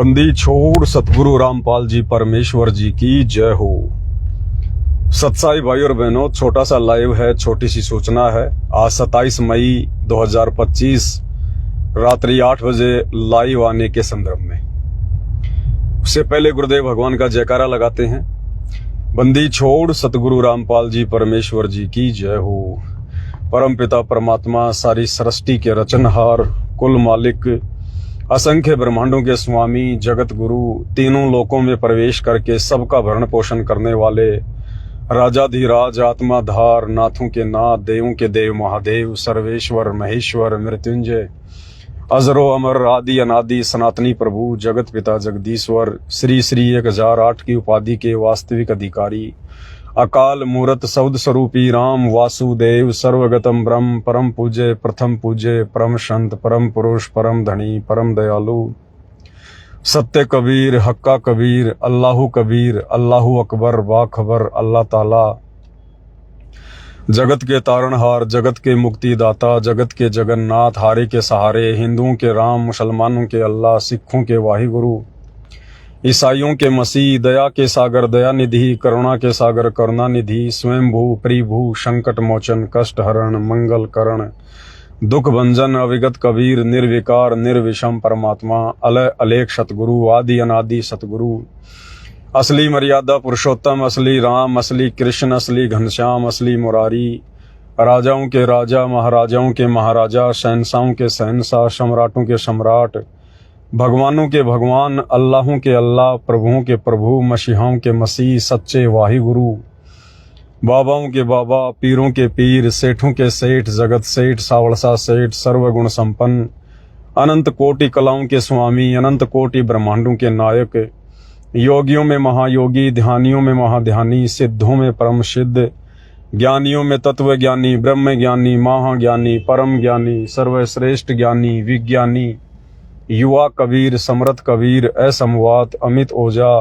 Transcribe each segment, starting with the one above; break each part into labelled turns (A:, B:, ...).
A: बंदी छोड़ सतगुरु रामपाल जी परमेश्वर जी की जय हो। सत्साई भाई और बहनों, छोटा सा लाइव है, छोटी सी सूचना है। आज 27 मई 2025 रात्रि 8 बजे लाइव आने के संदर्भ में, उससे पहले गुरुदेव भगवान का जयकारा लगाते हैं। बंदी छोड़ सतगुरु रामपाल जी परमेश्वर जी की जय हो। परम पिता परमात्मा, सारी सृष्टि के रचनहार, कुल मालिक, असंख्य ब्रह्मांडों के स्वामी, जगत गुरु, तीनों लोकों में प्रवेश करके सबका भरण पोषण करने वाले राजाधिराज, आत्माधार, नाथों के नाथ, देवों के देव महादेव, सर्वेश्वर महेश्वर मृत्युंजय, अजरो अमर, आदि अनादि, सनातनी प्रभु, जगत पिता जगदीश्वर, श्री श्री 1008 की उपाधि के वास्तविक अधिकारी, अकाल मूरत शब्द स्वरूपी राम वासुदेव, सर्वगतम ब्रह्म, परम पूज्य, प्रथम पूज्य, परम संत, परम पुरुष, परम धनी, परम दयालु, सत्य कबीर, हक्का कबीर, अल्लाहु कबीर, अल्लाहु अकबर, बाखबर, अल्लाह ताला, जगत के तारणहार, जगत के मुक्तिदाता, जगत के जगन्नाथ, हारे के सहारे, हिंदुओं के राम, मुसलमानों के अल्लाह, सिखों के वाहिगुरु, ईसाइयों के मसीह, दया के सागर दया निधि, करुणा के सागर करुणा निधि, स्वयंभू परिभू, संकट मोचन, कष्ट हरण, मंगल करण, दुख भंजन, अविगत कबीर, निर्विकार निर्विषम परमात्मा, अलय अलेख सतगुरु, आदि अनादि सतगुरु, असली मर्यादा पुरुषोत्तम, असली राम, असली कृष्ण, असली घनश्याम, असली मुरारी, राजाओं के राजा, महाराजाओं के महाराजा, शहंशाहों के शहंशाह, सम्राटों के सम्राट, भगवानों के भगवान, अल्लाहों के अल्लाह, प्रभुओं के प्रभु, मसीहाओं के मसीह, सच्चे वाहि गुरु, बाबाओं के बाबा, पीरों के पीर, सेठों के सेठ, जगत सेठ, सावड़सा सेठ, सर्वगुण संपन्न, अनंत कोटि कलाओं के स्वामी, अनंत कोटि ब्रह्मांडों के नायक, योगियों में महायोगी, ध्यानियों में महाध्यानी, सिद्धों में परम सिद्ध, ज्ञानियों में तत्व ज्ञानी, ब्रह्म ज्ञानी, महाज्ञानी, परम ज्ञानी, सर्वश्रेष्ठ ज्ञानी, विज्ञानी, युवा कबीर, समर्थ कबीर, असमवात, अमित ओझा,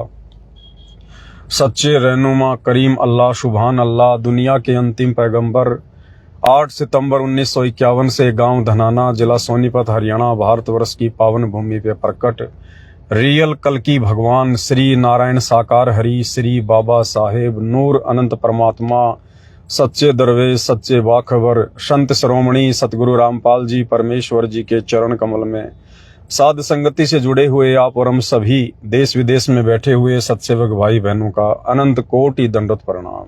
A: सच्चे रहनुमा, करीम अल्लाह, सुभान अल्लाह, दुनिया के अंतिम पैगंबर, 8 सितंबर 1951 से गांव धनाना, जिला सोनीपत, हरियाणा, भारतवर्ष की पावन भूमि पे प्रकट रियल कल्कि भगवान श्री नारायण साकार हरि, श्री बाबा साहेब नूर अनंत परमात्मा, सच्चे दरवेश, सच्चे बाखबर, संत श्रोमणी सतगुरु रामपाल जी परमेश्वर जी के चरण कमल में साध संगति से जुड़े हुए आप और हम सभी देश विदेश में बैठे हुए सत्सेवक भाई बहनों का अनंत कोटि दंडवत प्रणाम।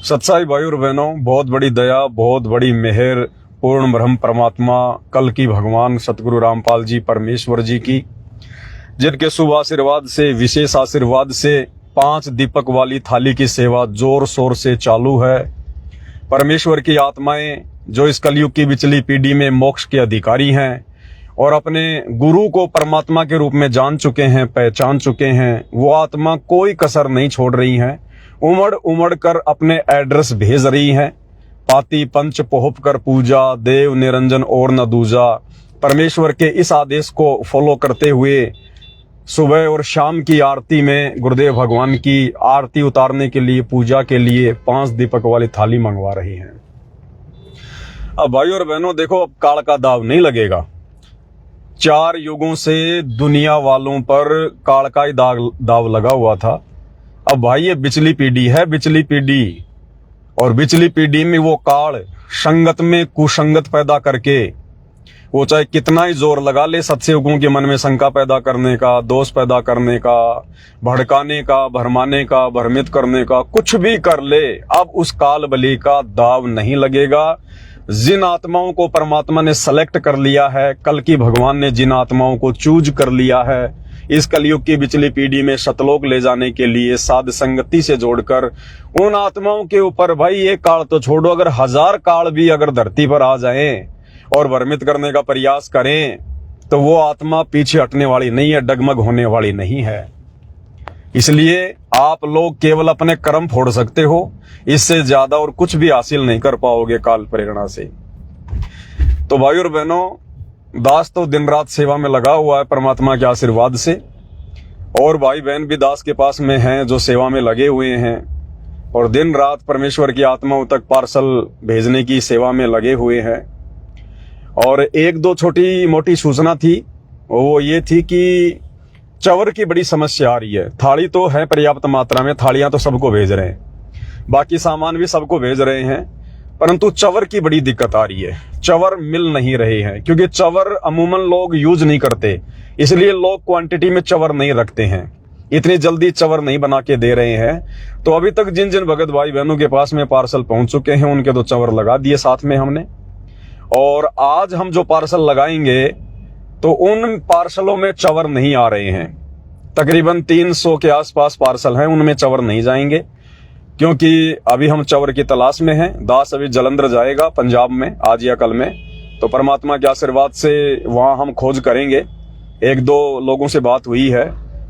A: सत्साई भाई और बहनों, बहुत बड़ी दया, बहुत बड़ी मेहर पूर्ण ब्रह्म परमात्मा कल्कि भगवान सतगुरु रामपाल जी परमेश्वर जी की, जिनके शुभ आशीर्वाद से, विशेष आशीर्वाद से 5 दीपक वाली थाली की सेवा जोर शोर से चालू है। परमेश्वर की आत्माएं जो इस कलयुग की बिचली पीढ़ी में मोक्ष के अधिकारी हैं और अपने गुरु को परमात्मा के रूप में जान चुके हैं, पहचान चुके हैं, वो आत्मा कोई कसर नहीं छोड़ रही हैं, उमड़ उमड़ कर अपने एड्रेस भेज रही हैं। पाती पंच पोहप कर पूजा, देव निरंजन और न दूजा। परमेश्वर के इस आदेश को फॉलो करते हुए सुबह और शाम की आरती में गुरुदेव भगवान की आरती उतारने के लिए, पूजा के लिए 5 दीपक वाली थाली मंगवा रही हैं। अब भाई और बहनों देखो, अब काल का दाव नहीं लगेगा। 4 युगों से दुनिया वालों पर काल का ही दाव लगा हुआ था। अब भाई ये बिचली पीढ़ी है, बिचली पीढ़ी, और बिचली पीढ़ी में वो काल संगत में कुसंगत पैदा करके वो चाहे कितना ही जोर लगा ले सत्संगों के मन में शंका पैदा करने का, दोष पैदा करने का, भड़काने का, भरमाने का, भ्रमित करने का, कुछ भी कर ले, अब उस काल बलि का दाव नहीं लगेगा। जिन आत्माओं को परमात्मा ने सेलेक्ट कर लिया है, कल की भगवान ने जिन आत्माओं को चूज कर लिया है इस कलयुग की बिचली पीढ़ी में सतलोक ले जाने के लिए, साध संगति से जोड़कर उन आत्माओं के ऊपर भाई एक काल तो छोड़ो, अगर 1000 काल भी अगर धरती पर आ जाएं और भ्रमित करने का प्रयास करें तो वो आत्मा पीछे हटने वाली नहीं है, डगमग होने वाली नहीं है। इसलिए आप लोग केवल अपने कर्म फोड़ सकते हो, इससे ज्यादा और कुछ भी हासिल नहीं कर पाओगे काल प्रेरणा से। तो भाई और बहनों, दास तो दिन रात सेवा में लगा हुआ है परमात्मा के आशीर्वाद से, और भाई बहन भी दास के पास में हैं जो सेवा में लगे हुए हैं और दिन रात परमेश्वर की आत्माओं तक पार्सल भेजने की सेवा में लगे हुए हैं। और 1-2 छोटी मोटी सूचना थी वो ये थी कि चवर की बड़ी समस्या आ रही है। थाली तो है पर्याप्त मात्रा में, थालियां तो सबको भेज रहे हैं, बाकी सामान भी सबको भेज रहे हैं, परंतु चवर की बड़ी दिक्कत आ रही है। चवर मिल नहीं रहे हैं, क्योंकि चवर अमूमन लोग यूज नहीं करते, इसलिए लोग क्वांटिटी में चवर नहीं रखते हैं, इतनी जल्दी चवर नहीं बना के दे रहे हैं। तो अभी तक जिन जिन भगत भाई बहनों के पास में पार्सल पहुंच चुके हैं, उनके तो चवर लगा दिए साथ में हमने। और आज हम जो पार्सल लगाएंगे तो उन पार्सलों में चवर नहीं आ रहे हैं। तकरीबन 300 के आसपास पार्सल हैं, उनमें चवर नहीं जाएंगे, क्योंकि अभी हम चवर की तलाश में हैं। दास अभी जलंधर जाएगा पंजाब में आज या कल में, तो परमात्मा के आशीर्वाद से वहां हम खोज करेंगे। 1-2 लोगों से बात हुई है,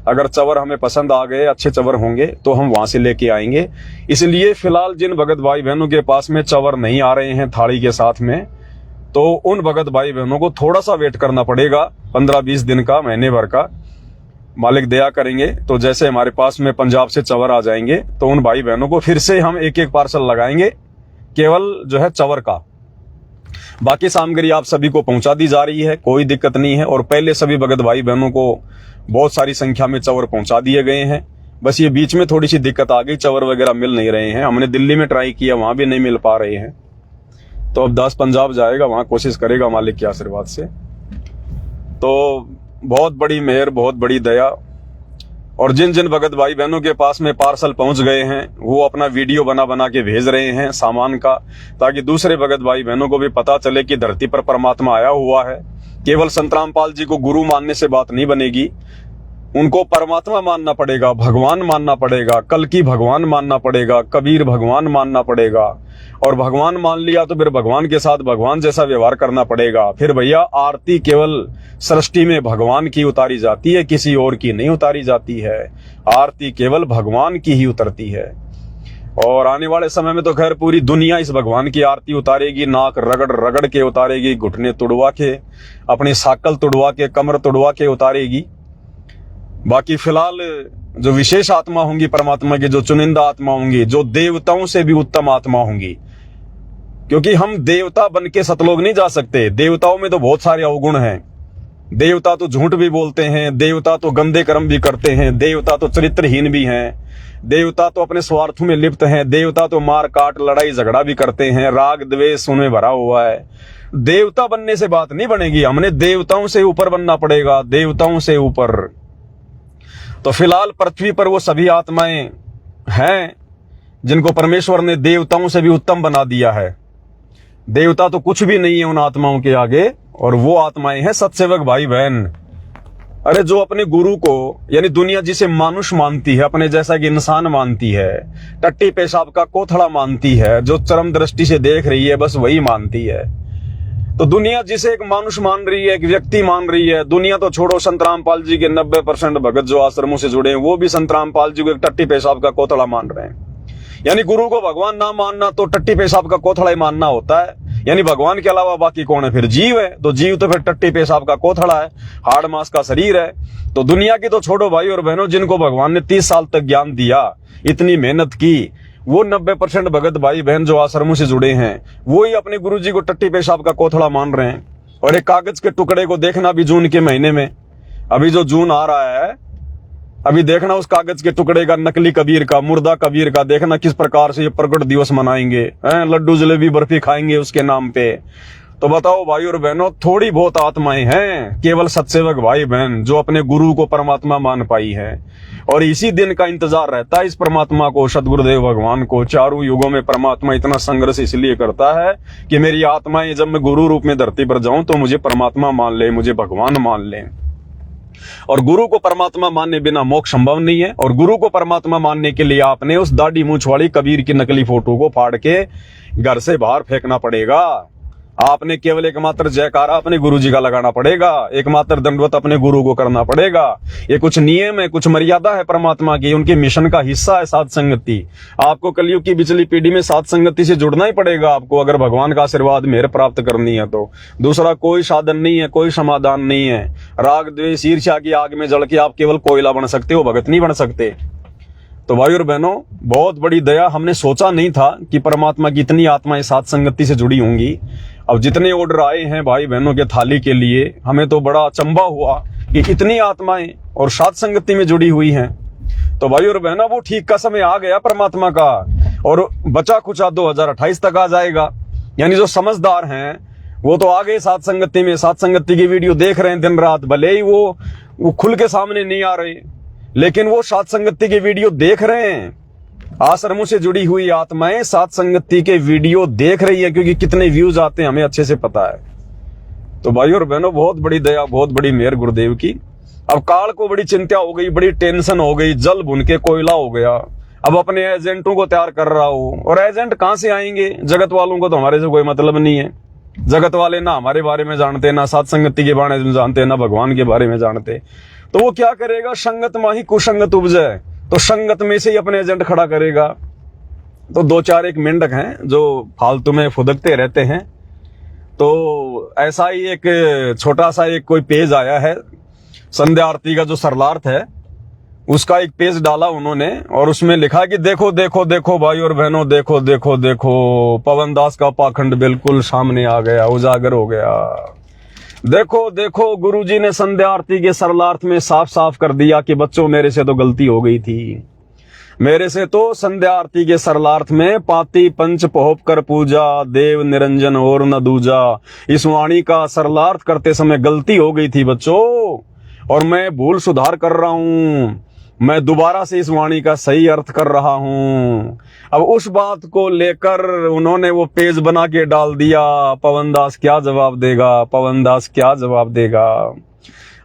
A: अगर चवर हमें पसंद आ गए, अच्छे चवर होंगे तो हम वहां से लेके आएंगे। इसलिए फिलहाल जिन भगत भाई बहनों के पास में चवर नहीं आ रहे हैं थाली के साथ में, तो उन भगत भाई बहनों को थोड़ा सा वेट करना पड़ेगा, 15-20 दिन का, महीने भर का। मालिक दया करेंगे तो जैसे हमारे पास में पंजाब से चवर आ जाएंगे तो उन भाई बहनों को फिर से हम एक पार्सल लगाएंगे, केवल जो है चवर का। बाकी सामग्री आप सभी को पहुंचा दी जा रही है, कोई दिक्कत नहीं है। और पहले सभी भगत भाई बहनों को बहुत सारी संख्या में चवर पहुंचा दिए गए हैं। बस ये बीच में थोड़ी सी दिक्कत आ गई, चवर वगैरह मिल नहीं रहे हैं। हमने दिल्ली में ट्राई किया, वहां भी नहीं मिल पा रहे हैं। तो अब दास पंजाब जाएगा, वहां कोशिश करेगा मालिक के आशीर्वाद से। तो बहुत बड़ी मेहर, बहुत बड़ी दया। और जिन जिन भगत भाई बहनों के पास में पार्सल पहुंच गए हैं, वो अपना वीडियो बना बना के भेज रहे हैं सामान का, ताकि दूसरे भगत भाई बहनों को भी पता चले कि धरती पर परमात्मा आया हुआ है। केवल संत रामपाल जी को गुरु मानने से बात नहीं बनेगी, उनको परमात्मा मानना पड़ेगा, भगवान मानना पड़ेगा, कल्कि भगवान मानना पड़ेगा, कबीर भगवान मानना पड़ेगा। और भगवान मान लिया तो फिर भगवान के साथ भगवान जैसा व्यवहार करना पड़ेगा। फिर भैया आरती केवल सृष्टि में भगवान की उतारी जाती है, किसी और की नहीं उतारी जाती है। आरती केवल भगवान की ही उतरती है। और आने वाले समय में तो खैर पूरी दुनिया इस भगवान की आरती उतारेगी, नाक रगड़ रगड़ के उतारेगी, घुटने तुड़वा के, अपनी साकल तुड़वा के, कमर तुड़वा के उतारेगी। बाकी फिलहाल जो विशेष आत्मा होंगी परमात्मा की, जो चुनिंदा आत्मा होंगी, जो देवताओं से भी उत्तम आत्मा होंगी, क्योंकि हम देवता बन के सतलोक नहीं जा सकते। देवताओं में तो बहुत सारे अवगुण हैं। देवता तो झूठ भी बोलते हैं, देवता तो गंदे कर्म भी करते हैं, देवता तो चरित्रहीन भी हैं, देवता तो अपने स्वार्थ में लिप्त हैं, देवता तो मार काट लड़ाई झगड़ा भी करते हैं, राग द्वेष उनमें भरा हुआ है। देवता बनने से बात नहीं बनेगी, हमने देवताओं से ऊपर बनना पड़ेगा, देवताओं से ऊपर। तो फिलहाल पृथ्वी पर वो सभी आत्माएं हैं जिनको परमेश्वर ने देवताओं से भी उत्तम बना दिया है। देवता तो कुछ भी नहीं है उन आत्माओं के आगे, और वो आत्माएं हैं सत्सेवक भाई बहन। अरे जो अपने गुरु को, यानी दुनिया जिसे मानुष मानती है, अपने जैसा कि इंसान मानती है, टट्टी पेशाब का कोथड़ा मानती है, जो चरम दृष्टि से देख रही है, बस वही मानती है। तो दुनिया जिसे एक मानुष मान रही है, एक व्यक्ति मान रही है, दुनिया तो छोड़ो, संत रामपाल जी के 90% भगत जो आश्रमों से जुड़े हैं, वो भी संत रामपाल जी को एक टट्टी पेशाब का कोथड़ा मान रहे हैं। यानी गुरु को भगवान ना मानना तो टट्टी पेशाब का कोथड़ा ही मानना होता है। यानी भगवान के अलावा बाकी कौन है? फिर जीव है। तो जीव तो फिर टट्टी पेशाब का कोथड़ा है, हाड़ मांस का शरीर है। तो दुनिया की तो छोड़ो भाई और बहनों, जिनको भगवान ने 30 साल तक ज्ञान दिया, इतनी मेहनत की, वो 90% भगत भाई बहन जो आश्रमों से जुड़े हैं, वो ही अपने गुरु जी को टट्टी पेशाब का कोथड़ा मान रहे हैं। और एक कागज के टुकड़े को देखना भी जून के महीने में, अभी जो जून आ रहा है, अभी देखना उस कागज के टुकड़े का, नकली कबीर का, मुर्दा कबीर का, देखना किस प्रकार से ये प्रकट दिवस मनाएंगे, लड्डू जलेबी बर्फी खाएंगे उसके नाम पे। तो बताओ भाई और बहनों, थोड़ी बहुत आत्माएं हैं, केवल सत्सेवक भाई बहन, जो अपने गुरु को परमात्मा मान पाई है। और इसी दिन का इंतजार रहता है इस परमात्मा को, सदगुरुदेव भगवान को। चारों युगों में परमात्मा इतना संघर्ष इसलिए करता है कि मेरी आत्माएं जब मैं गुरु रूप में धरती पर जाऊं तो मुझे परमात्मा मान ले, मुझे भगवान मान ले। और गुरु को परमात्मा मानने बिना मोक्ष संभव नहीं है। और गुरु को परमात्मा मानने के लिए आपने उस दाढ़ी मूंछ वाली कबीर की नकली फोटो को फाड़ के घर से बाहर फेंकना पड़ेगा। आपने केवल एकमात्र जयकारा अपने गुरु जी का लगाना पड़ेगा, एकमात्र दंडवत अपने गुरु को करना पड़ेगा। ये कुछ नियम है, कुछ मर्यादा है परमात्मा की, उनके मिशन का हिस्सा है साध संगति। आपको कलयुग की पिछली पीढ़ी में साध संगति से जुड़ना ही पड़ेगा आपको, अगर भगवान का आशीर्वाद मेहर प्राप्त करनी है तो। दूसरा कोई साधन नहीं है, कोई समाधान नहीं है। राग द्वेष ईर्ष्या की आग में जल के आप केवल कोयला बन सकते हो, भगत नहीं बन सकते। तो भाई और बहनों, बहुत बड़ी दया, हमने सोचा नहीं था कि परमात्मा की इतनी आत्माएं साथ संगति से जुड़ी होंगी। अब जितने ऑर्डर आए हैं भाई बहनों के थाली के लिए, हमें तो बड़ा अचंभा हुआ कि इतनी आत्माएं और साथ संगति में जुड़ी हुई हैं। तो भाई और बहनों, वो ठीक का समय आ गया परमात्मा का, और बचा खुचा 2028 तक आ जाएगा। यानी जो समझदार हैं वो तो आ गए साथ संगति में, साथ संगति की वीडियो देख रहे हैं दिन रात, भले ही वो खुल के सामने नहीं आ रहे, लेकिन वो साथ संगति के वीडियो देख रहे हैं। आश्रमों से जुड़ी हुई आत्माएं साथ संगति के वीडियो देख रही है, क्योंकि कितने व्यूज आते हैं हमें अच्छे से पता है। तो भाई और बहनों, बहुत बड़ी दया, बहुत बड़ी मेहर गुरुदेव की। अब काल को बड़ी चिंता हो गई, बड़ी टेंशन हो गई, जल भुन के कोयला हो गया। अब अपने एजेंटों को तैयार कर रहा हूं, और एजेंट कहां से आएंगे? जगत वालों को तो हमारे से कोई मतलब नहीं है। जगत वाले ना हमारे बारे में जानते, ना साथ संगति के बारे में जानते, ना भगवान के बारे में जानते। तो वो क्या करेगा? संगत माही कुसंगत उपजे, तो संगत में से ही अपने एजेंट खड़ा करेगा। तो दो चार एक मेंढक हैं जो फालतू में फुदकते रहते हैं। तो ऐसा ही एक छोटा सा एक कोई पेज आया है, संध्या आरती का जो सरलार्थ है उसका एक पेज डाला उन्होंने, और उसमें लिखा कि देखो देखो देखो भाई और बहनों, देखो देखो देखो, पवन दास का पाखंड बिल्कुल सामने आ गया, उजागर हो गया। देखो देखो, गुरुजी ने संध्या आरती के सरलार्थ में साफ साफ कर दिया कि बच्चों, मेरे से तो गलती हो गई थी। मेरे से तो संध्या आरती के सरलार्थ में पाती पंच पोहप कर पूजा, देव निरंजन और न दूजा, इस वाणी का सरलार्थ करते समय गलती हो गई थी बच्चों, और मैं भूल सुधार कर रहा हूं। मैं दोबारा से इस वाणी का सही अर्थ कर रहा हूं। अब उस बात को लेकर उन्होंने वो पेज बना के डाल दिया। पवन दास क्या जवाब देगा? पवन दास क्या जवाब देगा?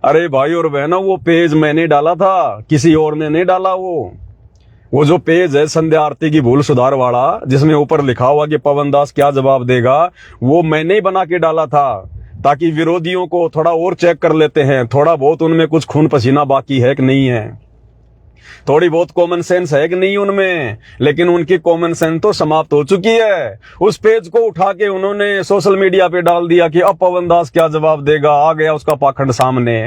A: अरे भाई और बहनों, वो पेज मैंने डाला था, किसी और ने नहीं डाला। वो जो पेज है संध्या आरती की भूल सुधार वाला, जिसमें ऊपर लिखा हुआ कि पवन दास क्या जवाब देगा, वो मैंने ही बना के डाला था, ताकि विरोधियों को थोड़ा और चेक कर लेते हैं, थोड़ा बहुत उनमें कुछ खून पसीना बाकी है कि नहीं है, थोड़ी बहुत कॉमन सेंस है कि नहीं उनमें। लेकिन उनकी कॉमन सेंस तो समाप्त हो चुकी है। उस पेज को उठा के उन्होंने सोशल मीडिया पे डाल दिया कि अब पवन दास क्या जवाब देगा, आ गया उसका पाखंड सामने।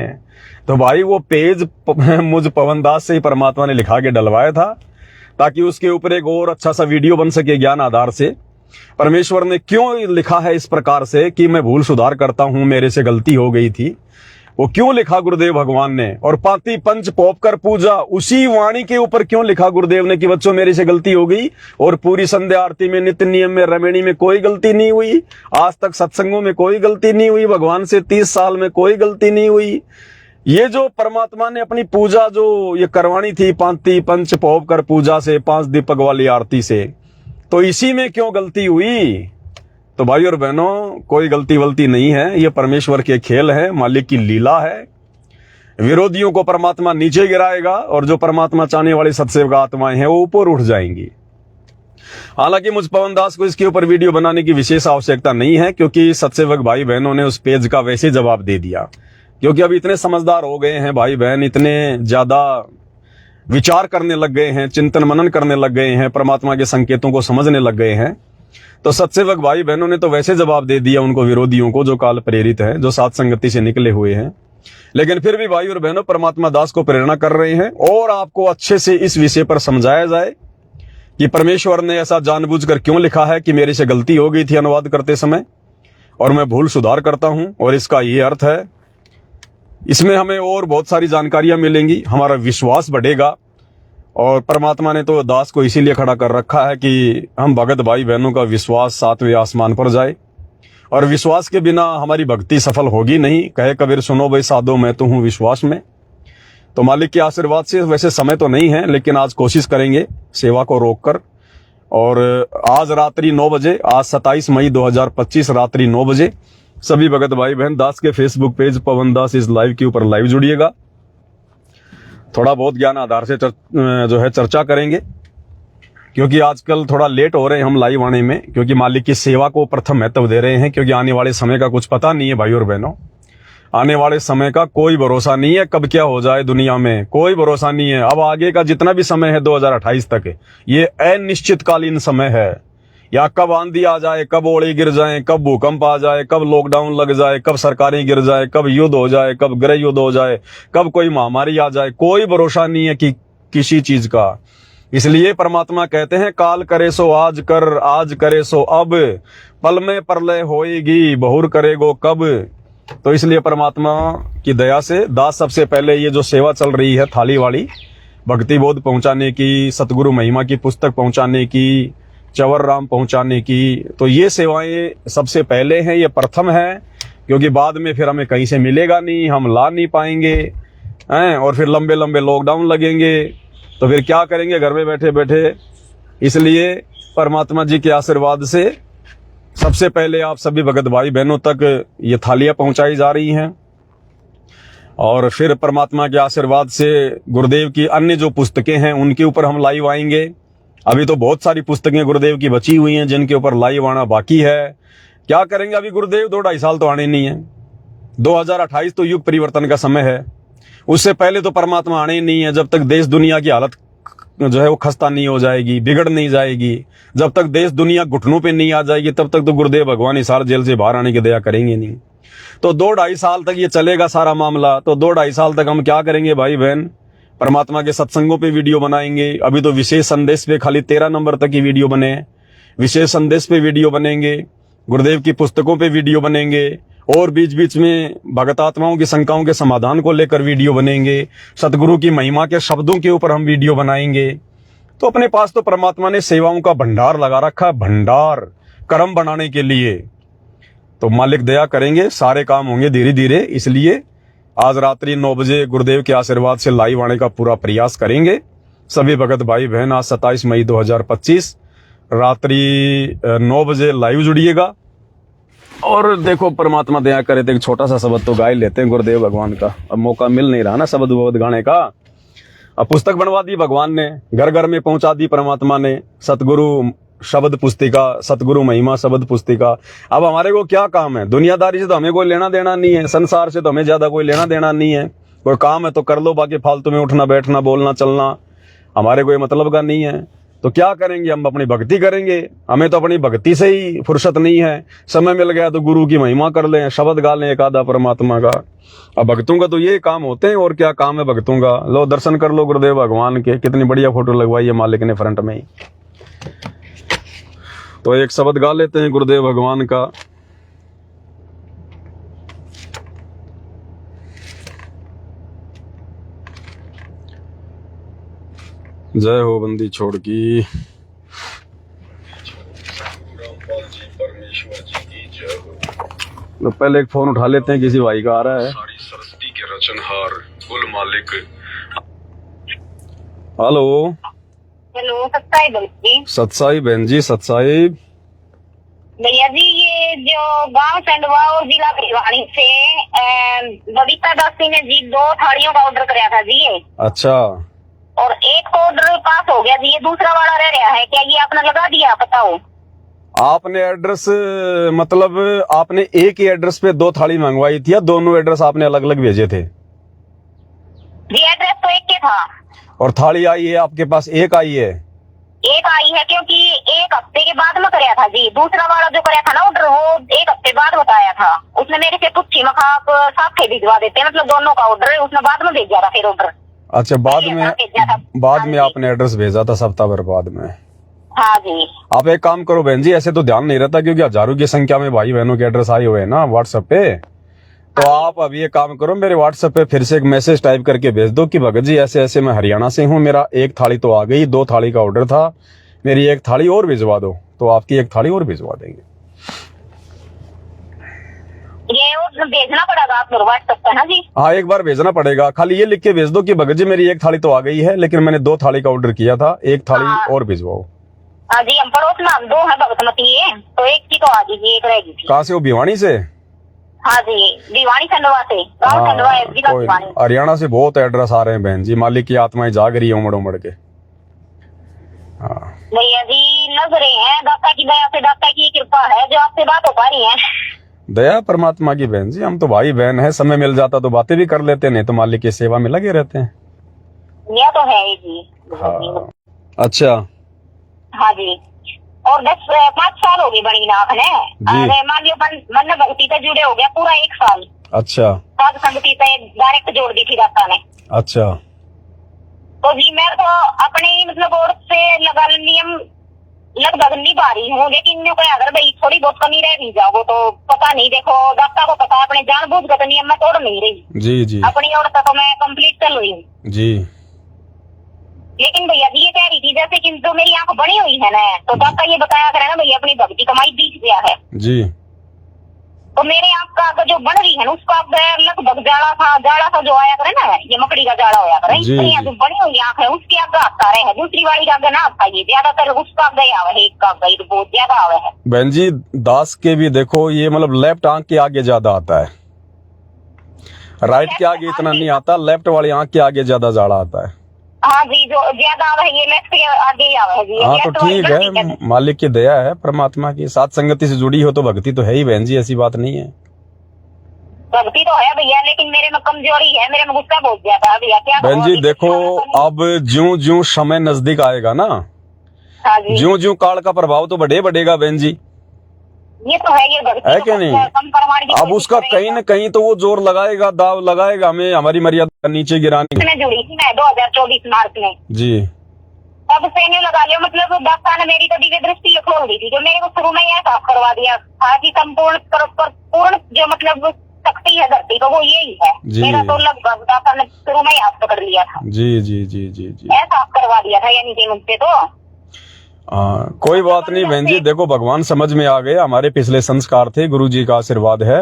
A: तो भाई वो पेज मुझ पवन दास से ही परमात्मा ने लिखा के डलवाया था, ताकि उसके ऊपर एक और अच्छा सा वीडियो बन सके ज्ञान आधार से। परमेश्वर ने क्यों लिखा है इस प्रकार से कि मैं भूल सुधार करता हूं, मेरे से गलती हो गई थी, वो क्यों लिखा गुरुदेव भगवान ने? और पाती पंच पोप कर पूजा, उसी वाणी के ऊपर क्यों लिखा गुरुदेव ने कि बच्चों मेरे से गलती हो गई? और पूरी संध्या आरती में, नित्य नियम में, रमणी में कोई गलती नहीं हुई, आज तक सत्संगों में कोई गलती नहीं हुई, भगवान से 30 साल में कोई गलती नहीं हुई। ये जो परमात्मा ने अपनी पूजा जो ये करवानी थी, पाती पंच पोप कर पूजा से, 5 दीपक वाली आरती से, तो इसी में क्यों गलती हुई? तो भाई और बहनों, कोई गलती वलती नहीं है, ये परमेश्वर के खेल है, मालिक की लीला है। विरोधियों को परमात्मा नीचे गिराएगा, और जो परमात्मा चाहने वाली सत्सेवक आत्माएं हैं वो ऊपर उठ जाएंगी। हालांकि मुझ पवन दास को इसके ऊपर वीडियो बनाने की विशेष आवश्यकता नहीं है, क्योंकि सत्सेवक भाई बहनों ने उस पेज का वैसे जवाब दे दिया। क्योंकि अब इतने समझदार हो गए हैं भाई बहन, इतने ज्यादा विचार करने लग गए हैं, चिंतन मनन करने लग गए हैं, परमात्मा के संकेतों को समझने लग गए हैं। तो सत्सेवक भाई बहनों ने तो वैसे जवाब दे दिया उनको, विरोधियों को, जो काल प्रेरित हैं, जो सात संगति से निकले हुए हैं। लेकिन फिर भी भाई और बहनों, परमात्मा दास को प्रेरणा कर रहे हैं, और आपको अच्छे से इस विषय पर समझाया जाए कि परमेश्वर ने ऐसा जानबूझकर क्यों लिखा है कि मेरे से गलती हो गई थी अनुवाद करते समय, और मैं भूल सुधार करता हूं, और इसका ये अर्थ है। इसमें हमें और बहुत सारी जानकारियां मिलेंगी, हमारा विश्वास बढ़ेगा। और परमात्मा ने तो दास को इसीलिए खड़ा कर रखा है कि हम भगत भाई बहनों का विश्वास 7वें आसमान पर जाए, और विश्वास के बिना हमारी भक्ति सफल होगी नहीं। कहे कबीर सुनो भाई साधो, मैं तो हूं विश्वास में। तो मालिक के आशीर्वाद से, वैसे समय तो नहीं है, लेकिन आज कोशिश करेंगे सेवा को रोककर। और आज रात्रि 9 बजे, आज 27 मई 2025 रात्रि 9 बजे सभी भगत भाई बहन दास के Facebook page Pawan Das is live के ऊपर लाइव जुड़िएगा। थोड़ा बहुत ज्ञान आधार से चर्चा करेंगे, क्योंकि आजकल थोड़ा लेट हो रहे हैं हम लाइव आने में, क्योंकि मालिक की सेवा को प्रथम महत्व दे रहे हैं। क्योंकि आने वाले समय का कुछ पता नहीं है भाई और बहनों, आने वाले समय का कोई भरोसा नहीं है, कब क्या हो जाए दुनिया में कोई भरोसा नहीं है। अब आगे का जितना भी समय है 2028 तक, ये अनिश्चितकालीन समय है। या कब आंधी आ जाए, कब ओले गिर जाए, कब भूकंप आ जाए, कब लॉकडाउन लग जाए, कब सरकारें गिर जाए, कब युद्ध हो जाए, कब गृह युद्ध हो जाए, कब कोई महामारी आ जाए, कोई भरोसा नहीं है कि किसी चीज का। इसलिए परमात्मा कहते हैं काल करे सो आज कर, आज करे सो अब, पल में प्रलय होएगी, बहुर करेगो कब। तो इसलिए परमात्मा की दया से दास सबसे पहले ये जो सेवा चल रही है थाली वाली, भक्ति बोध पहुंचाने की, सतगुरु महिमा की पुस्तक पहुंचाने की, चवर राम पहुंचाने की, तो ये सेवाएं सबसे पहले हैं, ये प्रथम है, क्योंकि बाद में फिर हमें कहीं से मिलेगा नहीं, हम ला नहीं पाएंगे हैं, और फिर लंबे लंबे लॉकडाउन लगेंगे, तो फिर क्या करेंगे घर में बैठे बैठे। इसलिए परमात्मा जी के आशीर्वाद से सबसे पहले आप सभी भगत भाई बहनों तक ये थालियां पहुंचाई जा रही हैं, और फिर परमात्मा के आशीर्वाद से गुरुदेव की अन्य जो पुस्तकें हैं उनके ऊपर हम लाइव आएंगे। अभी तो बहुत सारी पुस्तकें गुरुदेव की बची हुई हैं जिनके ऊपर लाइव आना बाकी है। क्या करेंगे अभी गुरुदेव 2-2.5 साल तो आने नहीं है, 2028 तो युग परिवर्तन का समय है, उससे पहले तो परमात्मा आने ही नहीं है। जब तक देश दुनिया की हालत जो है वो खस्ता नहीं हो जाएगी, बिगड़ नहीं जाएगी, जब तक देश दुनिया घुटनों पे नहीं आ जाएगी, तब तक तो गुरुदेव भगवान हिसार जेल से बाहर आने की दया करेंगे नहीं। तो 2-2.5 साल तक ये चलेगा सारा मामला। तो 2-2.5 साल तक हम क्या करेंगे भाई बहन, परमात्मा के सत्संगों पे वीडियो बनाएंगे। अभी तो विशेष संदेश पे खाली 13 नंबर तक की वीडियो बने, विशेष संदेश पे वीडियो बनेंगे, गुरुदेव की पुस्तकों पे वीडियो बनेंगे, और बीच बीच में भगत आत्माओं की शंकाओं के समाधान को लेकर वीडियो बनेंगे, सतगुरु की महिमा के शब्दों के ऊपर हम वीडियो बनाएंगे। तो अपने पास तो परमात्मा ने सेवाओं का भंडार लगा रखा है, भंडार कर्म बनाने के लिए। तो मालिक दया करेंगे, सारे काम होंगे धीरे धीरे। इसलिए आज रात्रि 9 बजे गुरुदेव के आशीर्वाद से लाइव आने का पूरा प्रयास करेंगे सभी भगत भाई बहन। आज 27 मई 2025 रात्रि 9 बजे लाइव जुड़िएगा। और देखो परमात्मा दया करे तो एक छोटा सा शब्द तो गा ही लेते हैं गुरुदेव भगवान का। अब मौका मिल नहीं रहा ना शब्द वब्द गाने का। अब पुस्तक बनवा दी भगवान ने, घर घर में पहुंचा दी परमात्मा ने, सतगुरु शब्द पुस्तिका, सतगुरु महिमा शब्द पुस्तिका। अब हमारे को क्या काम है, दुनियादारी से तो हमें कोई लेना देना नहीं है, संसार से तो हमें ज्यादा कोई लेना देना नहीं है। कोई काम है तो कर लो, बाकी फालतू में उठना बैठना बोलना चलना हमारे कोई मतलब का नहीं है। तो क्या करेंगे, हम अपनी भक्ति करेंगे। हमें तो अपनी भक्ति से ही फुर्सत नहीं है, समय मिल गया तो गुरु की महिमा कर लें, शब्द गा लें एक आधा परमात्मा का। अब भक्तों का तो ये काम होते हैं, और क्या काम है भक्तों का। लो दर्शन कर लो गुरुदेव भगवान के, कितनी बढ़िया फोटो लगवाई है मालिक ने फ्रंट में ही। तो एक शब्द गा लेते हैं गुरुदेव भगवान का। जय हो बंदी छोड़ की, तो पहले एक फोन उठा लेते हैं, किसी भाई का आ रहा है। सारी सरस्वती के रचनहार कुल मालिक। हेलो
B: हेलो, सत्साई बहन जी।
A: सत्साई बहन जी, सत्साई
B: भैया जी, ये जो गांव संडवा और जिला भिवानी से बबीता दासी ने जी 2 थालियों का ऑर्डर कराया था जी।
A: अच्छा,
B: और एक तो ऑर्डर पास हो गया जी, ये दूसरा वाला रह रहा है, क्या ये आपने लगा दिया? बताओ।
A: आपने एड्रेस मतलब आपने एक ही एड्रेस पे 2 थाली मंगवाई थी या दोनों एड्रेस आपने अलग अलग भेजे थे?
B: जी एड्रेस तो एक के था।
A: और थाली आई है आपके पास एक आई है?
B: एक आई है, क्योंकि 1 हफ्ते के बाद में कराया था जी। दूसरा वाला जो कराया था ना ऑर्डर, वो 1 हफ्ते बाद बताया था। उसने मेरे से पूछी, मैं आप साथ ही भिजवा देते, मतलब दोनों का ऑर्डर है। उसने बाद में भेजा था फिर ऑर्डर।
A: अच्छा, बाद में आपने एड्रेस भेजा था सप्ताह भर बाद में?
B: हाँ जी।
A: आप एक काम करो बहन जी, ऐसे तो ध्यान नहीं रहता क्योंकि हजारों की संख्या में भाई बहनों के एड्रेस आए हुए हैं ना व्हाट्सएप पे। तो आप अभी ये काम करो, मेरे व्हाट्सएप पे फिर से एक मैसेज टाइप करके भेज दो कि भगत जी ऐसे ऐसे मैं हरियाणा से हूँ, मेरा 1 थाली तो आ गई, 2 थाली का ऑर्डर था, मेरी 1 थाली और भिजवा दो। तो आपकी 1 थाली और भिजवा देंगे।
B: ये और भेजना पड़ेगा आप व्हाट्सएप पे? हाँ जी,
A: हाँ एक बार भेजना पड़ेगा। खाली ये लिख के भेज दो कि भगत जी मेरी 1 थाली तो आ गई है, लेकिन मैंने 2 थाली का ऑर्डर किया था, 1 थाली और भिजवाओ।
B: हाँ जी, हम पड़ोस में हम 2 है भगतमती है, तो 1 की तो आ दीजिए, 1 रहेगी।
A: कहाँ से हो? भिवानी से?
B: हाँ जी, भिवानी खंडवा से, गाँव खंडवा है, जिला भिवानी।
A: हरियाणा से बहुत एड्रेस आ रहे हैं बहन जी, मालिक की आत्माएं जाग रही है उमड़ उमड़ के।
B: भैया जी लग रहे हैं, दाता की दया से, दाता की कृपा है जो आपसे बात हो पा रही है।
A: दया परमात्मा की बहन जी, हम तो भाई बहन है, समय मिल जाता तो बातें भी कर लेते, नहीं तो मालिक की सेवा में लगे रहते हैं।
B: यह तो है ही जी।
A: हाँ। अच्छा।
B: हाँ जी, और 5 साल हो गए बड़ी नाथ ने। अरे मान लियो मन भक्ति से जुड़े हो गया पूरा 1 साल।
A: अच्छा।
B: साध संगति से डायरेक्ट जोड़ दी थी दाता ने।
A: अच्छा।
B: तो जी मैं तो अपनी मतलब और से लगा नियम लगभग निभा रही हूँ, लेकिन इन्हों को अगर भाई थोड़ी बहुत कमी रह भी जाओ तो पता नहीं, देखो दाता को पता है, अपने जानबूझ कर तो नियम में तोड़ नहीं रही।
A: जी जी
B: अपनी ओर तो मैं कंप्लीट चल रही हूँ।
A: जी।
B: लेकिन भैया जी ये कह रही थी जैसे कि जो मेरी आंख बनी हुई है ना, तो दाता ये बताया करे ना भैया अपनी भक्ति कमाई बीच दिया है,
A: जी
B: तो मेरे आंख का जो बन रही है ना उसका लगभग जाड़ा सा जो आया करे ना, ये मकड़ी का जाड़ा होया करे,
A: जी,
B: जो बनी हुई आंख है उसकी आगे आता रहे है, दूसरी वाली का आगे ना आता, ये ज्यादातर उसका आगे आवे है, एक का आगे तो बहुत ज्यादा आवे है।
A: बहन जी दास के भी देखो ये मतलब लेफ्ट आंख के आगे ज्यादा आता है, राइट के आगे इतना नहीं आता, लेफ्ट वाली आंख के आगे ज्यादा जाड़ा आता है।
B: हाँ जी, जो ज्यादा आवे है ये लेफ्ट के आगे ही आवे है जी।
A: हाँ तो ठीक है, मालिक की दया है, परमात्मा की साथ संगति से जुड़ी हो तो भक्ति तो है ही बहन जी, ऐसी बात नहीं है।
B: भक्ति तो है भैया, लेकिन मेरे में कमजोरी है, मेरे में गुस्सा बहुत ज्यादा है भैया। क्या
A: बहन जी देखो अब ज्यों ज्यों समय नजदीक आएगा ना,
B: हाँ जी,
A: ज्यों ज्यों काल का प्रभाव तो बढ़ेगा बहन जी,
B: ये तो है, ये भक्ति
A: है
B: तो
A: क्या नहीं।
B: कम करवाने की
A: अब
B: कोशिश
A: उसका
B: करेगा।
A: कहीं न कहीं तो वो जोर लगाएगा, दाव लगाएगा हमें हमारी मर्यादा नीचे गिराने की।
B: मैं जुड़ी थी मैं 2024 मार्च में,
A: जी
B: तब से नहीं लगा लिया, मतलब डॉक्टर ने मेरी तो दिव्य दृष्टि खोल दी थी, जो मेरे को शुरू में यह साफ करवा दिया था कि संपूर्ण पूर्ण जो मतलब शक्ति है धरती को वो यही है।
A: जी।
B: मेरा तो लगभग डॉक्टर ने शुरू में ही आप पकड़ लिया था,
A: जी जी जी जी जी।
B: यह साफ करवा दिया था, यानी कि मुझसे तो
A: कोई बात नहीं बहन जी, देखो भगवान समझ में आ गए, हमारे पिछले संस्कार थे, गुरु जी का आशीर्वाद है।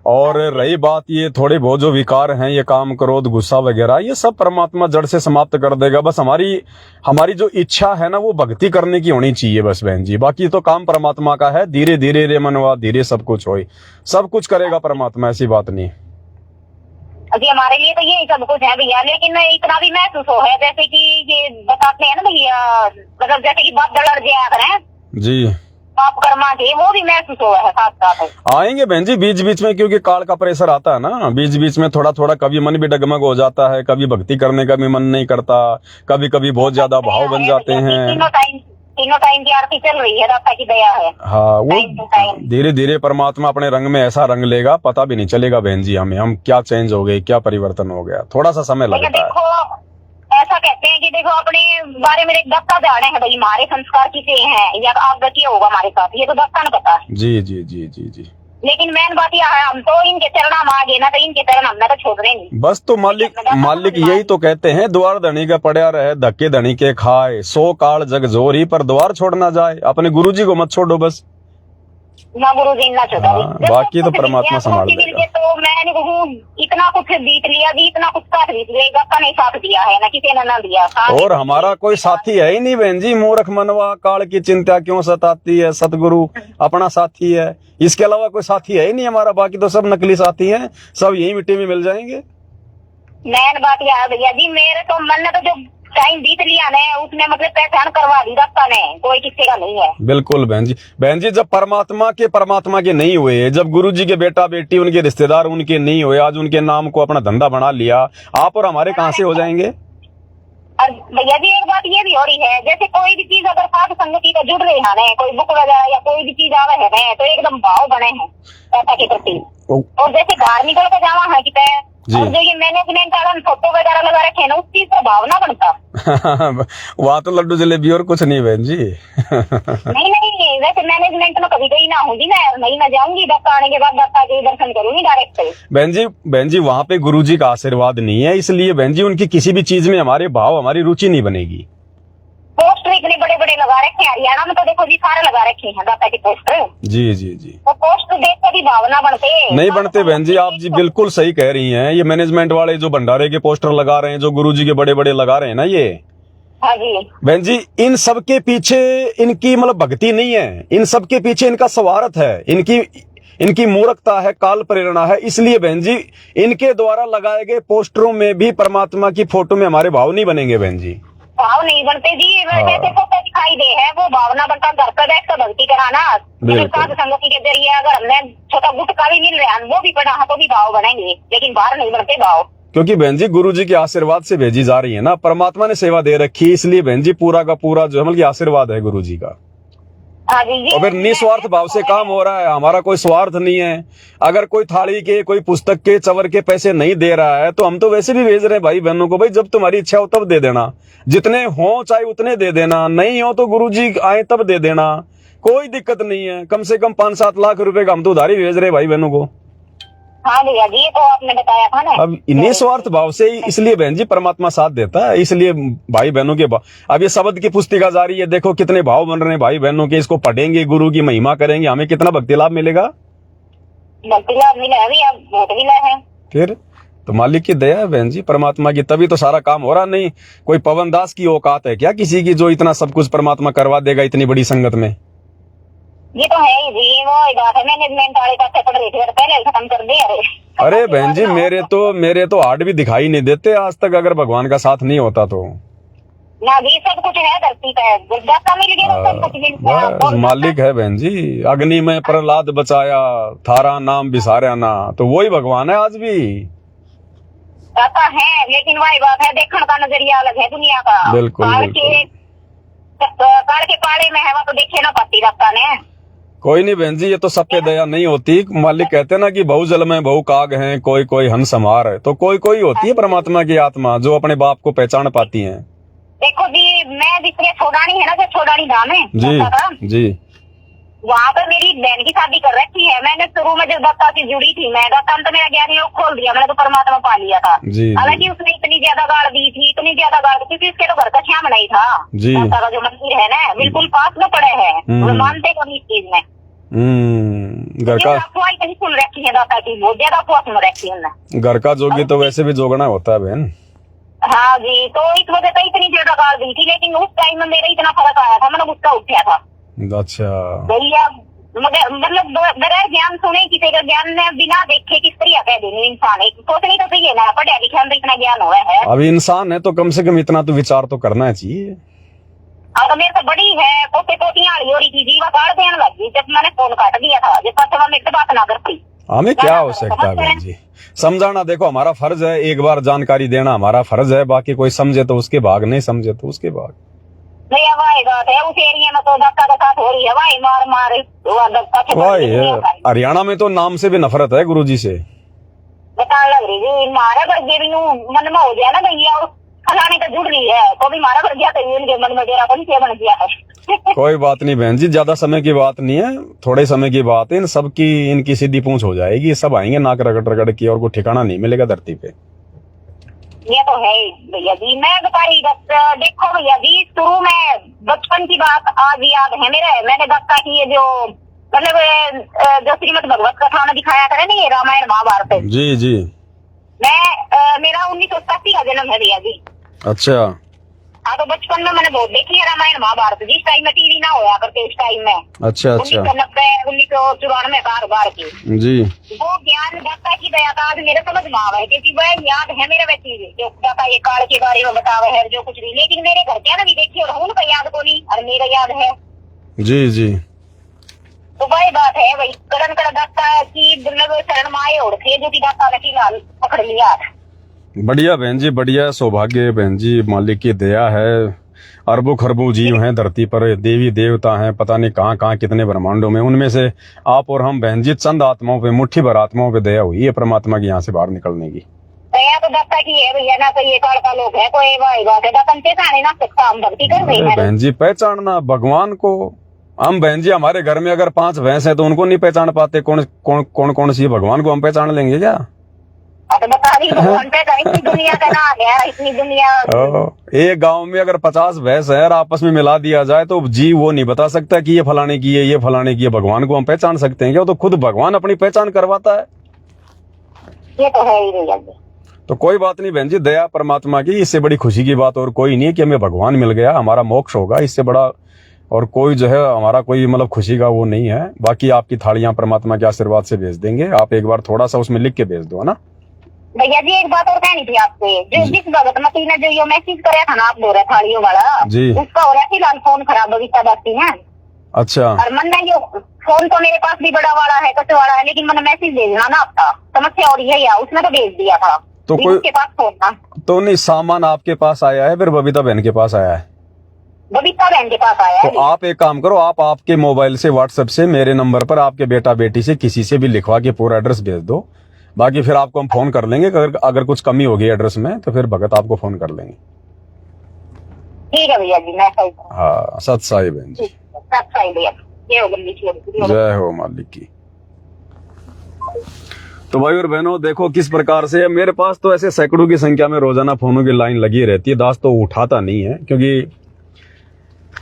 A: और रही बात ये थोड़े बहुत जो विकार हैं, ये काम क्रोध गुस्सा वगैरह, ये सब परमात्मा जड़ से समाप्त कर देगा। बस हमारी जो इच्छा है ना वो भक्ति करने की होनी चाहिए बस बहन जी, बाकी तो काम परमात्मा का है। धीरे धीरे रे मनवा धीरे सब कुछ होए, सब कुछ करेगा परमात्मा, ऐसी बात नहीं।
B: अभी हमारे लिए तो यही सब कुछ है भैया, लेकिन इतना भी महसूस हो है जैसे कि ये बताते हैं ना भैया, मतलब जैसे कि बात दलड़ जाया करें
A: जी,
B: पाप कर्मा के, वो भी महसूस हो है साथ साथ।
A: आएंगे बहन जी बीच बीच में, क्योंकि काल का प्रेशर आता है ना, बीच बीच में थोड़ा थोड़ा कभी मन भी डगमग हो जाता है, कभी भक्ति करने का भी मन नहीं करता, कभी कभी बहुत ज्यादा भाव बन जाते हैं।
B: तीनों टाइम की आरती चल रही है, दाता की दया है।
A: हाँ वो धीरे धीरे परमात्मा अपने रंग में ऐसा रंग लेगा, पता भी नहीं चलेगा बहन जी हमें, हम क्या चेंज हो गए, क्या परिवर्तन हो गया, थोड़ा सा समय लगता है।
B: देखो ऐसा कहते हैं कि देखो अपने बारे में एक दाता जाने हैं भाई, हमारे संस्कार किसे हैं या आप गति होगा हमारे साथ, ये तो दाता ने पता है।
A: जी जी जी जी जी।
B: लेकिन मेन बात यह है, हम तो इनके चरण हम आगे ना, तो इनके चरण हमने तो छोड़ रहे नहीं।
A: बस तो मालिक यही तो कहते हैं, द्वार धनी का पड़ा रहे धक्के धनी के खाए, 100 काल जग जोरी पर द्वार छोड़ ना जाए। अपने गुरु जी को मत छोड़ो बस,
B: ना गुरु जी ना छोड़ा,
A: बाकी तो परमात्मा संभाल लेगा।
B: तो मैंने कहूँ इतना कुछ बीत लिया जी, इतना कुछ साथ बीत लिया, दाता ने साथ दिया है ना, किसी ने ना दिया।
A: और हमारा कोई साथी है ही नहीं बहन जी, मूर्ख मनवा काल की चिंता क्यों सताती है, सतगुरु अपना साथी है, इसके अलावा कोई साथी है ही नहीं हमारा, बाकी तो सब नकली साथी हैं, सब यही मिट्टी में मिल जाएंगे।
B: मैन बात यह है भैया जी, मेरे तो मन ने तो जो टाइम बीत लिया ने उसने मतलब पहचान करवा दी दाता ने, कोई किसी का नहीं है।
A: बिल्कुल बहन जी जब परमात्मा के नहीं हुए, जब गुरु जी के बेटा बेटी उनके रिश्तेदार उनके नहीं हुए, आज उनके नाम को अपना धंधा बना लिया, आप और हमारे कहाँ से हो जाएंगे।
B: और भैया जी एक बात ये भी हो रही है, जैसे कोई भी चीज अगर साथ संगति से जुड़ रही है ना, कोई बुक वगैरह या कोई भी चीज आवे है ना, तो एकदम भाव बने हैं दाता के प्रति। और जैसे बाहर निकल के जावा है कि और जो ये मैनेजमेंट वाला फोटो वगैरह लगा रखे हैं ना, उस चीज का भावना बनता।
A: वहाँ तो लड्डू जलेबी और कुछ नहीं बहन जी।
B: नहीं वैसे मैनेजमेंट में कभी गई ना होंगी, मैं ना जाऊंगी, दाता आने के बाद दाता के दर्शन करूंगी डायरेक्ट।
A: बहन जी वहाँ पे गुरु जी का आशीर्वाद नहीं है, इसलिए बहन जी उनकी किसी भी चीज में हमारे भाव हमारी रुचि नहीं बनेगी।
B: पोस्टर इतने बड़े बड़े लगा रखे हैं, हरियाणा में तो देखो जी सारे लगा रखे हैं दाता के पोस्टर।
A: जी जी जी।
B: तो पोस्टर देख कर भी भावना बनते
A: नहीं बनते बहन जी, आप जी बिल्कुल सही कह रही हैं। ये मैनेजमेंट वाले जो भंडारे के पोस्टर लगा रहे हैं, जो गुरु जी के बड़े बड़े लगा रहे हैं ना, ये
B: हाँ जी
A: बहन जी इन सब के पीछे इनकी मतलब भक्ति नहीं है, इन सब के पीछे इनका स्वार्थ है, इनकी मूर्खता है, काल प्रेरणा है। इसलिए बहन जी इनके द्वारा लगाए गए पोस्टरों में भी परमात्मा की फोटो में हमारे भाव नहीं बनेंगे बहन जी,
B: भाव नहीं बनते जी। जैसे फोटो दिखाई दे है वो भावना बनता, घर पर बैठ कर भक्ति कराना। साध संगति के जरिए अगर हमने छोटा गुटका भी मिल रहा है वो भी पढ़ा तो भी भाव बनेंगे, लेकिन बाहर नहीं बनते भाव।
A: क्योंकि बहन जी गुरु जी के आशीर्वाद से भेजी जा रही है ना, परमात्मा ने सेवा दे रखी है, इसलिए बहन जी पूरा का पूरा जो है मतलब आशीर्वाद है गुरु जी का।
B: हाँ जी जी।
A: और फिर निस्वार्थ भाव से काम हो रहा है, हमारा कोई स्वार्थ नहीं है। अगर कोई थाली के, कोई पुस्तक के, चवर के पैसे नहीं दे रहा है तो हम तो वैसे भी भेज रहे हैं भाई बहनों को, भाई जब तुम्हारी इच्छा हो तब दे देना, जितने हो चाहे उतने दे देना, नहीं हो तो गुरुजी आए तब दे देना, कोई दिक्कत नहीं है। कम से कम 5-7 लाख रुपए का हम तो उधारी भेज रहे हैं भाई बहनों को।
B: हाँ भैया जी, ये तो आपने बताया था ना।
A: अब निस्वार्थ भाव से इसलिए बहन जी परमात्मा साथ देता है, इसलिए भाई बहनों के अब ये शब्द की पुस्तिका जारी है, देखो कितने भाव बन रहे हैं भाई बहनों के, इसको पढ़ेंगे, गुरु की महिमा करेंगे, हमें कितना भक्ति लाभ मिलेगा।
B: भक्ति लाभ मिला है भैया, बहुत मिला है।
A: फिर तो मालिक की दया है बहन जी, परमात्मा की, तभी तो सारा काम हो रहा। नहीं कोई पवन दास की औकात है क्या किसी की जो इतना सब कुछ परमात्मा करवा देगा इतनी बड़ी संगत में।
B: ये तो है ही जी, वो बात है, मैनेजमेंट वाले का पढ़ रही थी पहले खत्म कर दिया।
A: अरे बहन जी मेरे तो हार्ट भी दिखाई नहीं देते आज तक, अगर भगवान का साथ नहीं होता तो।
B: ना जी, सब कुछ है धरती पे, गुरदाता मिल गया, सब कुछ मिलता है।
A: बस मालिक है बहन जी, अग्नि में प्रहलाद बचाया, थारा नाम बिसारा ना, तो वही भगवान है आज भी।
B: दाता है, लेकिन वही बात है, देखने का नजरिया अलग है दुनिया का।
A: बिल्कुल
B: काल के पाले में है वो तो देखे ना पाती दाता ने।
A: कोई नहीं बहन जी, ये तो सब पे दया नहीं होती। मालिक कहते हैं ना कि बहु जल में बहु काग हैं, कोई कोई हंस हमार है, तो कोई कोई होती है परमात्मा की आत्मा जो अपने बाप को पहचान पाती है।
B: देखो जी, मैं जिसने छोड़ानी है ना, जो छोड़ानी धाम है
A: जी जी,
B: वहाँ पर मेरी बहन की शादी कर रखी है। मैंने शुरू में जब दत्ता से जुड़ी थी, मैं दत्ता तो मेरा ज्ञान योग खोल दिया, मैंने तो परमात्मा पा लिया था। हालांकि उसने इतनी ज्यादा गाड़ दी थी, इतनी ज्यादा गाड़ दी, क्योंकि उसके तो घर का श्याम नहीं था। दत्ता का जो मंदिर है ना, बिल्कुल पास में पड़े है, वो मानते कभी इस चीज में।
A: घर का
B: अफवाह इतनी सुन रखी है दाता की, बहुत ज्यादा अफवाह सुन रखी है उन्होंने।
A: घर का जोगी तो वैसे भी जोगना होता है बहन।
B: हाँ जी, तो इस वजह से इतनी ज्यादा गाड़ दी थी, लेकिन उस टाइम में मेरा इतना फर्क आया था, मैंने गुस्सा उठा था।
A: अच्छा
B: भैया, मगर मतलब बगैर ज्ञान सुने, किसी का ज्ञान ने बिना देखे किस तरह कह देंगे इंसान, एक सोचनी तो सही है ना, पढ़े लिखे अंदर इतना ज्ञान हुआ है।
A: अभी इंसान है तो कम से कम इतना तो विचार तो करना चाहिए।
B: तो मेरे तो बड़ी है, पोते पोतियां हो रही थी, जीवा काट देने लगी जब मैंने फोन काट दिया था, जब पता मेरे से बात ना करती।
A: हमें क्या हो सकता है बहन जी, समझाना देखो हमारा फर्ज है, एक बार जानकारी देना हमारा फर्ज है, बाकी कोई समझे तो उसके भाग, नहीं समझे तो उसके भाग।
B: भैया वही बात है, उस एरिया में तो दत्ता के साथ हो रही है, वही मार मार
A: हरियाणा में तो नाम से भी नफरत है गुरुजी से,
B: बताने लग रही जी। मारा कर भी मन में हो गया ना भैया, फलाने का जुड़ रही है तो भी मारा कर गया, तो इनके मन में डेरा बन गया है।
A: कोई बात नहीं बहन जी, ज्यादा समय की बात नहीं है, थोड़े समय की बात है, इन सबकी इनकी सीधी पूंछ हो जाएगी, सब आएंगे नाक रगड़ रगड़ की, और कोई ठिकाना नहीं मिलेगा धरती पे।
B: ये तो है भैया जी। मैं बता रही देखो भैया जी, शुरू में बचपन की बात आज याद है मेरे, मैंने दत्ता की ये जो मतलब जो श्रीमद भगवत कथा में दिखाया करे ना, ये रामायण महाभारत।
A: जी जी,
B: मैं मेरा 1987 का जन्म है भैया जी।
A: अच्छा।
B: हाँ, तो बचपन में मैंने बहुत देखी है रामायण महाभारत, जिस टाइम में टीवी ना होया करते उस टाइम में।
A: अच्छा
B: 1990 1994 कारोबार की
A: जी।
B: वो ज्ञान दाता की दया था, आज मेरे समझ में आवा है, क्योंकि वह याद है मेरे व्यक्ति जो दाता ये काल के बारे में बतावे है जो कुछ भी, लेकिन मेरे घर क्या ना भी देखी और उनका याद को नहीं, और मेरा याद है।
A: जी जी,
B: तो वही बात है, वही करण कर दाता की मतलब शरण माए उड़ते जो की दाता ने फिलहाल पकड़ लिया।
A: बढ़िया बहन जी, बढ़िया, सौभाग्य बहन जी, मालिक की दया है। अरबों खरबों जीव हैं धरती पर, देवी देवता हैं पता नहीं कहाँ कहाँ कितने ब्रह्मांडों में, उनमें से आप और हम बहन जी चंद आत्माओं पे, मुट्ठी भर आत्माओं पे दया हुई है परमात्मा की यहाँ से बाहर निकलने की।
B: दया तो दत्ता की है भैया, ना तो ये काल का लोग है कोई वही बात है, दत्ता पहचाने ना सकता, हम भक्ति कर रहे हैं
A: बहन जी, पहचानना भगवान को। हम बहन जी हमारे घर में अगर 5 भैंस है तो उनको नहीं पहचान पाते, कौन सी भगवान को हम पहचान लेंगे क्या?
B: तो बता रही इतनी दुनिया का ना है, इतनी दुनिया।
A: एक गांव में अगर 50 भैंस है और आपस में मिला दिया जाए तो जी वो नहीं बता सकता कि ये फलाने की है, ये फलाने की है। भगवान को हम पहचान सकते हैं क्या? तो खुद भगवान अपनी पहचान करवाता है।
B: ये तो है ही भैया।
A: तो कोई बात नहीं बहन जी, दया परमात्मा की, इससे बड़ी खुशी की बात और कोई नहीं है कि हमें भगवान मिल गया, हमारा मोक्ष होगा, इससे बड़ा और कोई जो है हमारा कोई मतलब खुशी का वो नहीं है। बाकी आपकी थालियां परमात्मा के आशीर्वाद से भेज देंगे, आप एक बार थोड़ा सा उसमें लिख के भेज दो, है ना
B: भैया जी। एक बात और कहनी थी आपसे, जो जिस भगत मसीह ने जो ये मैसेज कराया था ना आप बोल रहे थालियों वाला जी, उसका हो रहा है फिलहाल फोन खराब बगीचा बाकी है। अच्छा। और मन नहीं, फोन तो मेरे पास भी बड़ा वाला है, कच्चे वाला है, लेकिन मैंने मैसेज भेजना ना आपका, समस्या और ये है, उसने तो भेज दिया था तो कोई के पास फोन था तो नहीं, सामान आपके पास आया है फिर बबीता बहन के पास आया है? बबीता बहन के पास आया है
A: तो आप एक काम करो, आप आपके मोबाइल से व्हाट्सएप से मेरे नंबर पर आपके बेटा बेटी से किसी से भी लिखवा के पूरा एड्रेस भेज दो। बाकी फिर आपको हम फोन कर लेंगे, अगर कुछ कमी होगी एड्रेस में तो फिर भगत आपको फोन कर लेंगे।
B: ठीक है भैया जी, मैं सही।
A: हाँ, सत साई बहन जी,
B: सत साई भैया,
A: जय हो मालिक की। तो भाई और बहनों, देखो किस प्रकार से मेरे पास तो ऐसे सैकड़ों की संख्या में रोजाना फोनों की लाइन लगी रहती है। दास तो उठाता नहीं है, क्योंकि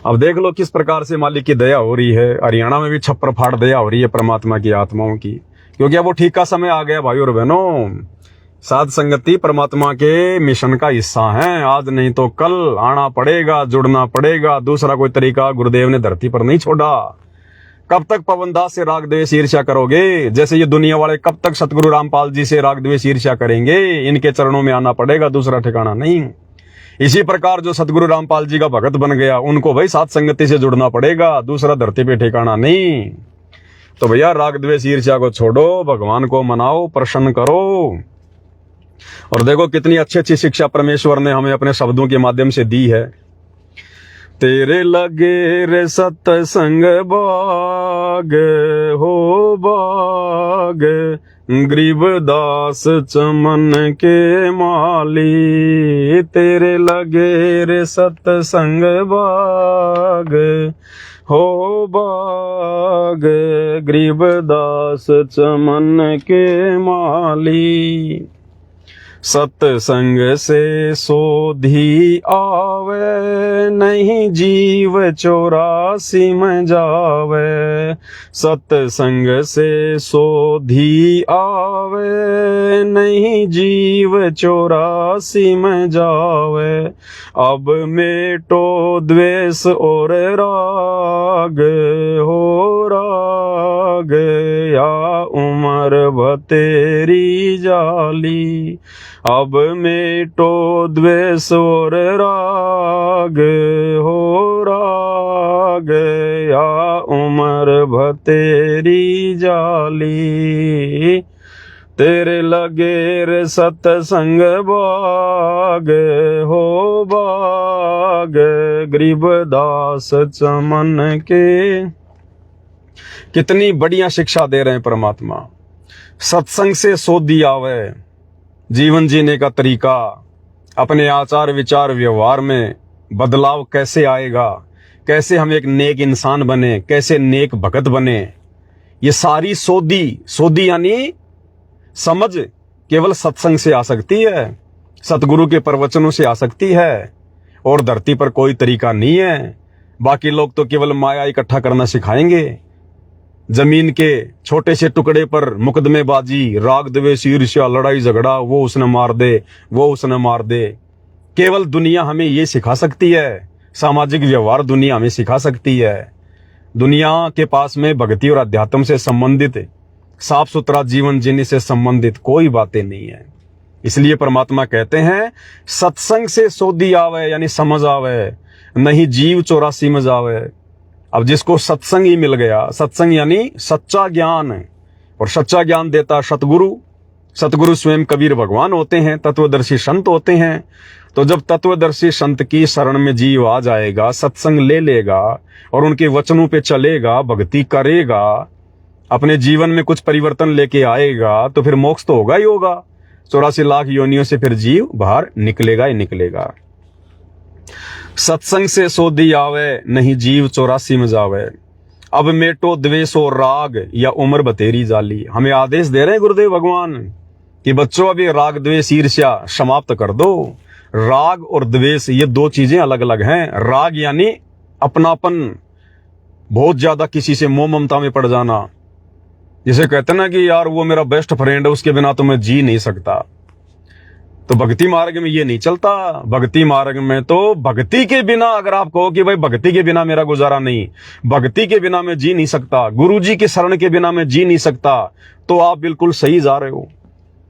A: अब देख लो किस प्रकार से मालिक की दया हो रही है। हरियाणा में भी छप्पर फाड़ दया हो रही है परमात्मा की आत्माओं की, क्योंकि अब वो ठीक का समय आ गया। भाई और बहनों, साध संगति परमात्मा के मिशन का हिस्सा है। आज नहीं तो कल आना पड़ेगा, जुड़ना पड़ेगा। दूसरा कोई तरीका गुरुदेव ने धरती पर नहीं छोड़ा। कब तक पवन दास से राग द्वेष ईर्ष्या करोगे? जैसे ये दुनिया वाले कब तक सतगुरु रामपाल जी से राग द्वेष ईर्ष्या करेंगे? इनके चरणों में आना पड़ेगा, दूसरा ठिकाना नहीं। इसी प्रकार जो सतगुरु रामपाल जी का भगत बन गया, उनको भाई साथ संगति से जुड़ना पड़ेगा, दूसरा धरती पे ठिकाना नहीं। तो भैया राग द्वेष ईर्ष्या को छोड़ो, भगवान को मनाओ, प्रसन्न करो। और देखो कितनी अच्छी अच्छी शिक्षा परमेश्वर ने हमें अपने शब्दों के माध्यम से दी है। तेरे लगे रे सत्संग बाग हो बाग, गरीबदास चमन के माली। तेरे लगे रे सत्संग बाग हो बाग, गरीबदास चमन के माली। सत्संग से सोधी आवे, नहीं जीव 84 में जावे। सत्संग से सोधी आवे, नहीं जीव 84 में जावे। अब मेटो द्वेष और राग हो राग, या उम्र बतेरी जाली। अब मेटो द्वेष और राग हो राग, या उम्र भतेरी जाली। तेरे लगे रे सत्संग बाग हो बाग, गरीबदास चमन के। कितनी बढ़िया शिक्षा दे रहे हैं परमात्मा। सत्संग से सोधी आवे, जीवन जीने का तरीका, अपने आचार विचार व्यवहार में बदलाव कैसे आएगा, कैसे हम एक नेक इंसान बने, कैसे नेक भगत बने। ये सारी सोधी यानी समझ केवल सत्संग से आ सकती है, सतगुरु के प्रवचनों से आ सकती है, और धरती पर कोई तरीका नहीं है। बाकी लोग तो केवल माया इकट्ठा करना सिखाएंगे। जमीन के छोटे से टुकड़े पर मुकदमेबाजी, राग द्वेष ईर्ष्या, लड़ाई झगड़ा, वो उसने मार दे, वो उसने मार दे। केवल दुनिया हमें ये सिखा सकती है, सामाजिक व्यवहार दुनिया हमें सिखा सकती है। दुनिया के पास में भक्ति और अध्यात्म से संबंधित, साफ सुथरा जीवन जीने से संबंधित कोई बातें नहीं है। इसलिए परमात्मा कहते हैं सत्संग से सोधी आवे, यानी समझ आवे, नहीं जीव 84 में जावे। अब जिसको सत्संग ही मिल गया, सत्संग यानी सच्चा ज्ञान, और सच्चा ज्ञान देता सतगुरु। सतगुरु स्वयं कबीर भगवान होते हैं, तत्वदर्शी संत होते हैं। तो जब तत्वदर्शी संत की शरण में जीव आ जाएगा, सत्संग ले लेगा और उनके वचनों पे चलेगा, भक्ति करेगा, अपने जीवन में कुछ परिवर्तन लेके आएगा, तो फिर मोक्ष तो होगा ही होगा। 84 लाख योनियों से फिर जीव बाहर निकलेगा ही निकलेगा। सत्संग से सोधी आवे, नहीं जीव 84 में जावे। अब मेटो द्वेष और राग, या उम्र बतेरी जाली। हमें आदेश दे रहे हैं गुरुदेव भगवान कि बच्चों अभी राग द्वेष ईर्ष्या समाप्त कर दो। राग और द्वेष ये दो चीजें अलग अलग हैं। राग यानी अपनापन, बहुत ज्यादा किसी से मोह ममता में पड़ जाना। जिसे कहते ना कि यार वो मेरा बेस्ट फ्रेंड है, उसके बिना तो मैं जी नहीं सकता। तो भक्ति मार्ग में ये नहीं चलता। भक्ति मार्ग में तो भक्ति के बिना, अगर आप कहो कि भाई भक्ति के बिना मेरा गुजारा नहीं, भक्ति के बिना मैं जी नहीं सकता, गुरु जी की शरण के बिना मैं जी नहीं सकता, तो आप बिल्कुल सही जा रहे हो।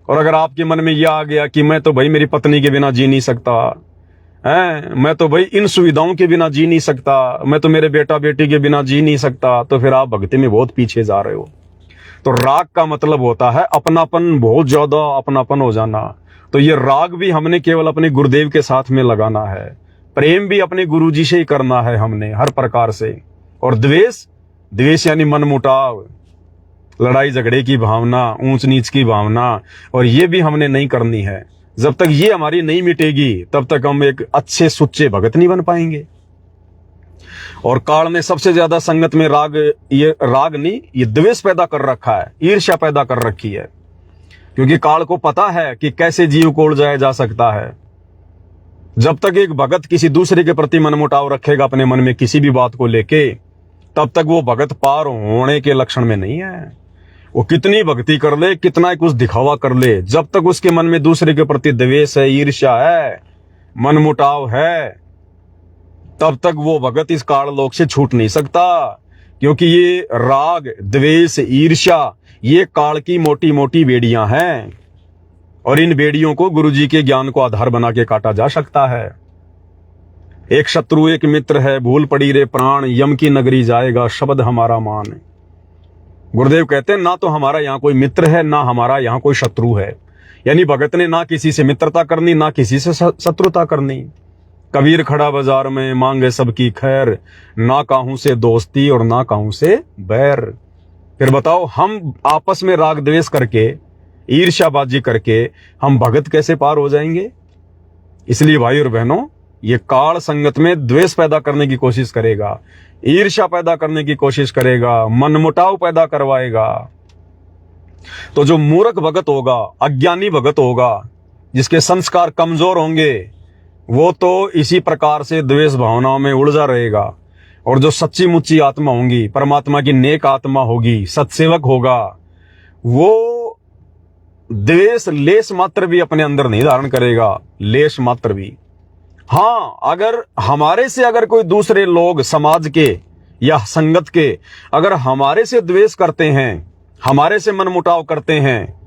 A: और अगर आपके मन में यह आ गया कि मैं तो भाई मेरी पत्नी के बिना जी नहीं सकता, मैं तो भाई इन सुविधाओं के बिना जी नहीं सकता, मैं तो मेरे बेटा बेटी के बिना जी नहीं सकता, तो फिर आप भक्ति में बहुत पीछे जा रहे हो। तो राग का मतलब होता है अपनापन, बहुत ज्यादा अपनापन हो जाना। तो ये राग भी हमने केवल अपने गुरुदेव के साथ में लगाना है। प्रेम भी अपने गुरुजी से ही करना है हमने हर प्रकार से। और द्वेष, द्वेष यानी मनमुटाव, लड़ाई झगड़े की भावना, ऊंच नीच की भावना, और ये भी हमने नहीं करनी है। जब तक ये हमारी नहीं मिटेगी तब तक हम एक अच्छे सुच्चे भगत नहीं बन पाएंगे। और काल ने सबसे ज्यादा संगत में ये राग नहीं, ये द्वेष पैदा कर रखा है, ईर्ष्या पैदा कर रखी है। क्योंकि काल को पता है कि कैसे जीव को उलझाया जा सकता है। जब तक एक भगत किसी दूसरे के प्रति मनमुटाव रखेगा अपने मन में किसी भी बात को लेके, तब तक वो भगत पार होने के लक्षण में नहीं है। वो कितनी भक्ति कर ले, कितना कुछ दिखावा कर ले, जब तक उसके मन में दूसरे के प्रति द्वेष है, ईर्ष्या है, मनमुटाव है, तब तक वो भगत इस काल लोक से छूट नहीं सकता। क्योंकि ये राग, द्वेष, ईर्ष्या, ये काल की मोटी मोटी बेड़ियां हैं, और इन बेड़ियों को गुरुजी के ज्ञान को आधार बना के काटा जा सकता है। एक शत्रु एक मित्र है, भूल पड़ी रे प्राण, यम की नगरी जाएगा शब्द हमारा मान। गुरुदेव कहते हैं ना तो हमारा यहाँ कोई मित्र है, ना हमारा यहाँ कोई शत्रु है। यानी भगत ने ना किसी से मित्रता करनी, ना किसी से शत्रुता करनी। कबीर खड़ा बाजार में मांगे सबकी खैर, ना काहू से दोस्ती और ना काहू से बैर। फिर बताओ, हम आपस में राग द्वेष करके, ईर्ष्याबाजी करके हम भगत कैसे पार हो जाएंगे? इसलिए भाई और बहनों, ये काल संगत में द्वेष पैदा करने की कोशिश करेगा, ईर्ष्या पैदा करने की कोशिश करेगा, मनमुटाव पैदा करवाएगा। तो जो मूर्ख भगत होगा, अज्ञानी भगत होगा, जिसके संस्कार कमजोर होंगे, वो तो इसी प्रकार से द्वेष भावनाओं में उलझा रहेगा। और जो सच्ची मुच्ची आत्मा होंगी, परमात्मा की नेक आत्मा होगी, सत्सेवक होगा, वो द्वेष लेश मात्र भी अपने अंदर नहीं धारण करेगा, लेश मात्र भी। हाँ, अगर हमारे से अगर कोई दूसरे लोग समाज के या संगत के अगर हमारे से द्वेष करते हैं, हमारे से मनमुटाव करते हैं,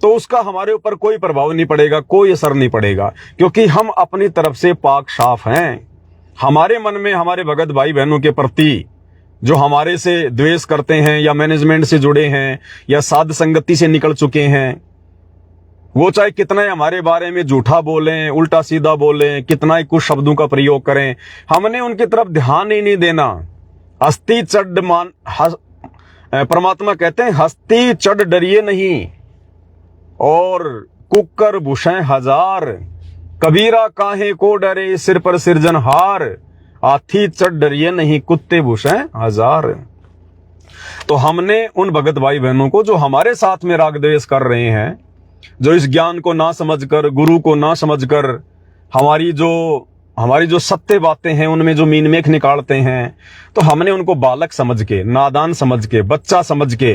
A: तो उसका हमारे ऊपर कोई प्रभाव नहीं पड़ेगा, कोई असर नहीं पड़ेगा। क्योंकि हम अपनी तरफ से पाक साफ हैं। हमारे मन में हमारे भगत भाई बहनों के प्रति जो हमारे से द्वेष करते हैं, या मैनेजमेंट से जुड़े हैं, या साध संगति से निकल चुके हैं, वो चाहे कितना ही हमारे बारे में झूठा बोलें, उल्टा सीधा बोलें, कितना ही कुछ शब्दों का प्रयोग करें, हमने उनकी तरफ ध्यान ही नहीं देना। हस्ती चढ़ परमात्मा कहते हैं, हस्ती चढ़ डरिए नहीं, और कुकर भूषण हजार, कबीरा काहे को डरे सिर पर सिरजनहार, हाथी चढ़ डरिए नहीं कुत्ते भूषण हजार। तो हमने उन भगत भाई बहनों को जो हमारे साथ में राग द्वेष कर रहे हैं, जो इस ज्ञान को ना समझकर, गुरु को ना समझकर हमारी जो सत्य बातें हैं उनमें जो मीन मेख निकालते हैं, तो हमने उनको बालक समझ के, नादान समझ के, बच्चा समझ के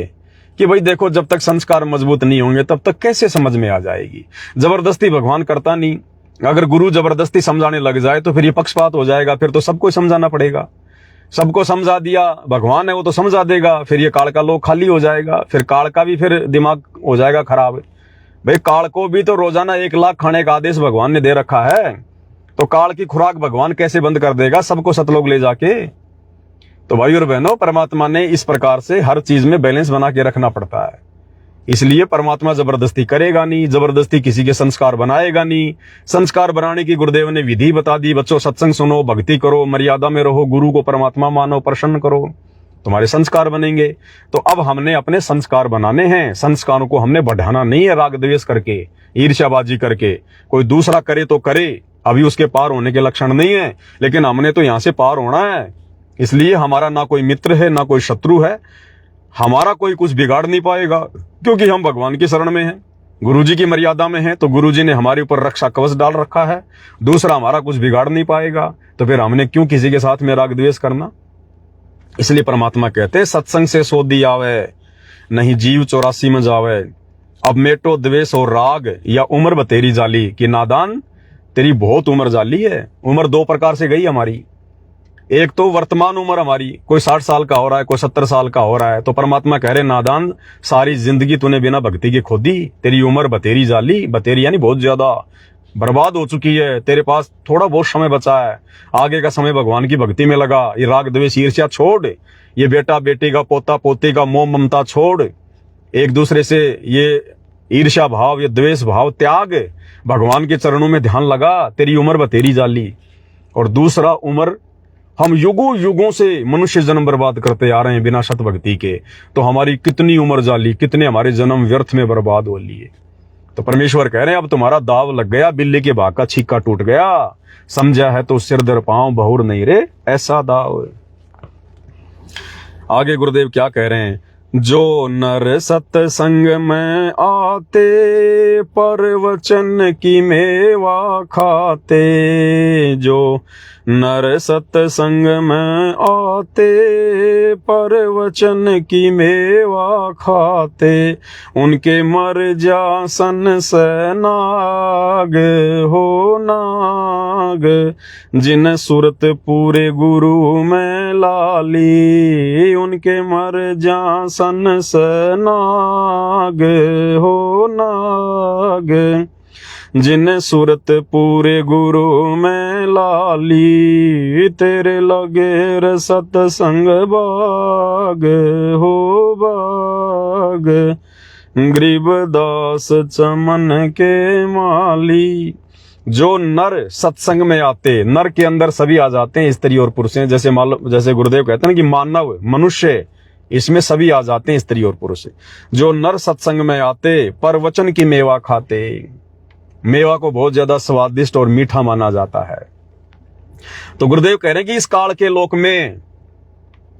A: कि भाई देखो, जब तक संस्कार मजबूत नहीं होंगे तब तक कैसे समझ में आ जाएगी। जबरदस्ती भगवान करता नहीं। अगर गुरु जबरदस्ती समझाने लग जाए तो फिर ये पक्षपात हो जाएगा, फिर तो सबको समझाना पड़ेगा। सबको समझा दिया, भगवान है वो तो समझा देगा, फिर ये काल का लोक खाली हो जाएगा, फिर काल का भी फिर दिमाग हो जाएगा खराब। भाई काल को भी तो रोजाना 1 लाख खाने का आदेश भगवान ने दे रखा है, तो काल की खुराक भगवान कैसे बंद कर देगा सबको सतलोक ले जाके? तो भाई और बहनों, परमात्मा ने इस प्रकार से हर चीज में बैलेंस बना के रखना पड़ता है। इसलिए परमात्मा जबरदस्ती करेगा नहीं, जबरदस्ती किसी के संस्कार बनाएगा नहीं। संस्कार बनाने की गुरुदेव ने विधि बता दी, बच्चों सत्संग सुनो, भक्ति करो, मर्यादा में रहो, गुरु को परमात्मा मानो, प्रसन्न करो, तुम्हारे संस्कार बनेंगे। तो अब हमने अपने संस्कार बनाने हैं, संस्कारों को हमने बढ़ाना नहीं है राग द्वेष करके, ईर्ष्याबाजी करके। कोई दूसरा करे तो करे, अभी उसके पार होने के लक्षण नहीं है, लेकिन हमने तो यहां से पार होना है। इसलिए हमारा ना कोई मित्र है, ना कोई शत्रु है, हमारा कोई कुछ बिगाड़ नहीं पाएगा, क्योंकि हम भगवान की शरण में हैं, गुरुजी की मर्यादा में हैं। तो गुरुजी ने हमारे ऊपर रक्षा कवच डाल रखा है, दूसरा हमारा कुछ बिगाड़ नहीं पाएगा। तो फिर हमने क्यों किसी के साथ में राग द्वेष करना? इसलिए परमात्मा कहते हैं, सत्संग से सोधी आवे, नहीं जीव 84 में जावे। अब मेटो द्वेष और राग, या उम्र बतेरी जाली कि नादान तेरी बहुत उम्र जाली है। उम्र 2 प्रकार से गई हमारी। एक तो वर्तमान उम्र हमारी, कोई 60 साल का हो रहा है, कोई 70 साल का हो रहा है, तो परमात्मा कह रहे नादान, सारी जिंदगी तूने बिना भक्ति के खोदी, तेरी उम्र बतेरी जाली, बतेरी यानी बहुत ज्यादा बर्बाद हो चुकी है, तेरे पास थोड़ा बहुत समय बचा है, आगे का समय भगवान की भक्ति में लगा। ये राग द्वेष ईर्ष्या छोड़, ये बेटा बेटी का, पोता पोती का मोह ममता छोड़, एक दूसरे से ये ईर्ष्या भाव, ये द्वेष भाव त्याग, भगवान के चरणों में ध्यान लगा, तेरी उम्र बतेरी जाली। और दूसरा उम्र, हम युगों युगों से मनुष्य जन्म बर्बाद करते आ रहे हैं बिना सत भक्ति के, तो हमारी कितनी उम्र जाली, कितने हमारे जन्म व्यर्थ में बर्बाद हो लिए। तो परमेश्वर कह रहे हैं अब तुम्हारा दाव लग गया, बिल्ली के भाग का छीका टूट गया, समझा है तो सिर दर पांव बहुर नहीं रे ऐसा दाव। आगे गुरुदेव क्या कह रहे हैं, जो नर सत्संग में आते परवचन की मेवा खाते, जो नर सत्संग में आते परवचन की मेवा खाते, उनके मर जा सन से नाग हो नाग, जिन सुरत पूरे गुरु में लाली, उनके मर जा सन से नाग हो नाग, जिन सूरत पूरे गुरु में लाली, तेरे लगे रे सत्संग बाग हो बाग, गरीबदास चमन के माली। जो नर सत्संग में आते, नर के अंदर सभी आ जाते हैं, स्त्री और पुरुष हैं, जैसे गुरुदेव कहते हैं ना कि मानव मनुष्य, इसमें सभी आ जाते हैं स्त्री और पुरुष। जो नर सत्संग में आते परवचन की मेवा खाते, मेवा को बहुत ज्यादा स्वादिष्ट और मीठा माना जाता है। तो गुरुदेव कह रहे हैं कि इस काल के लोक में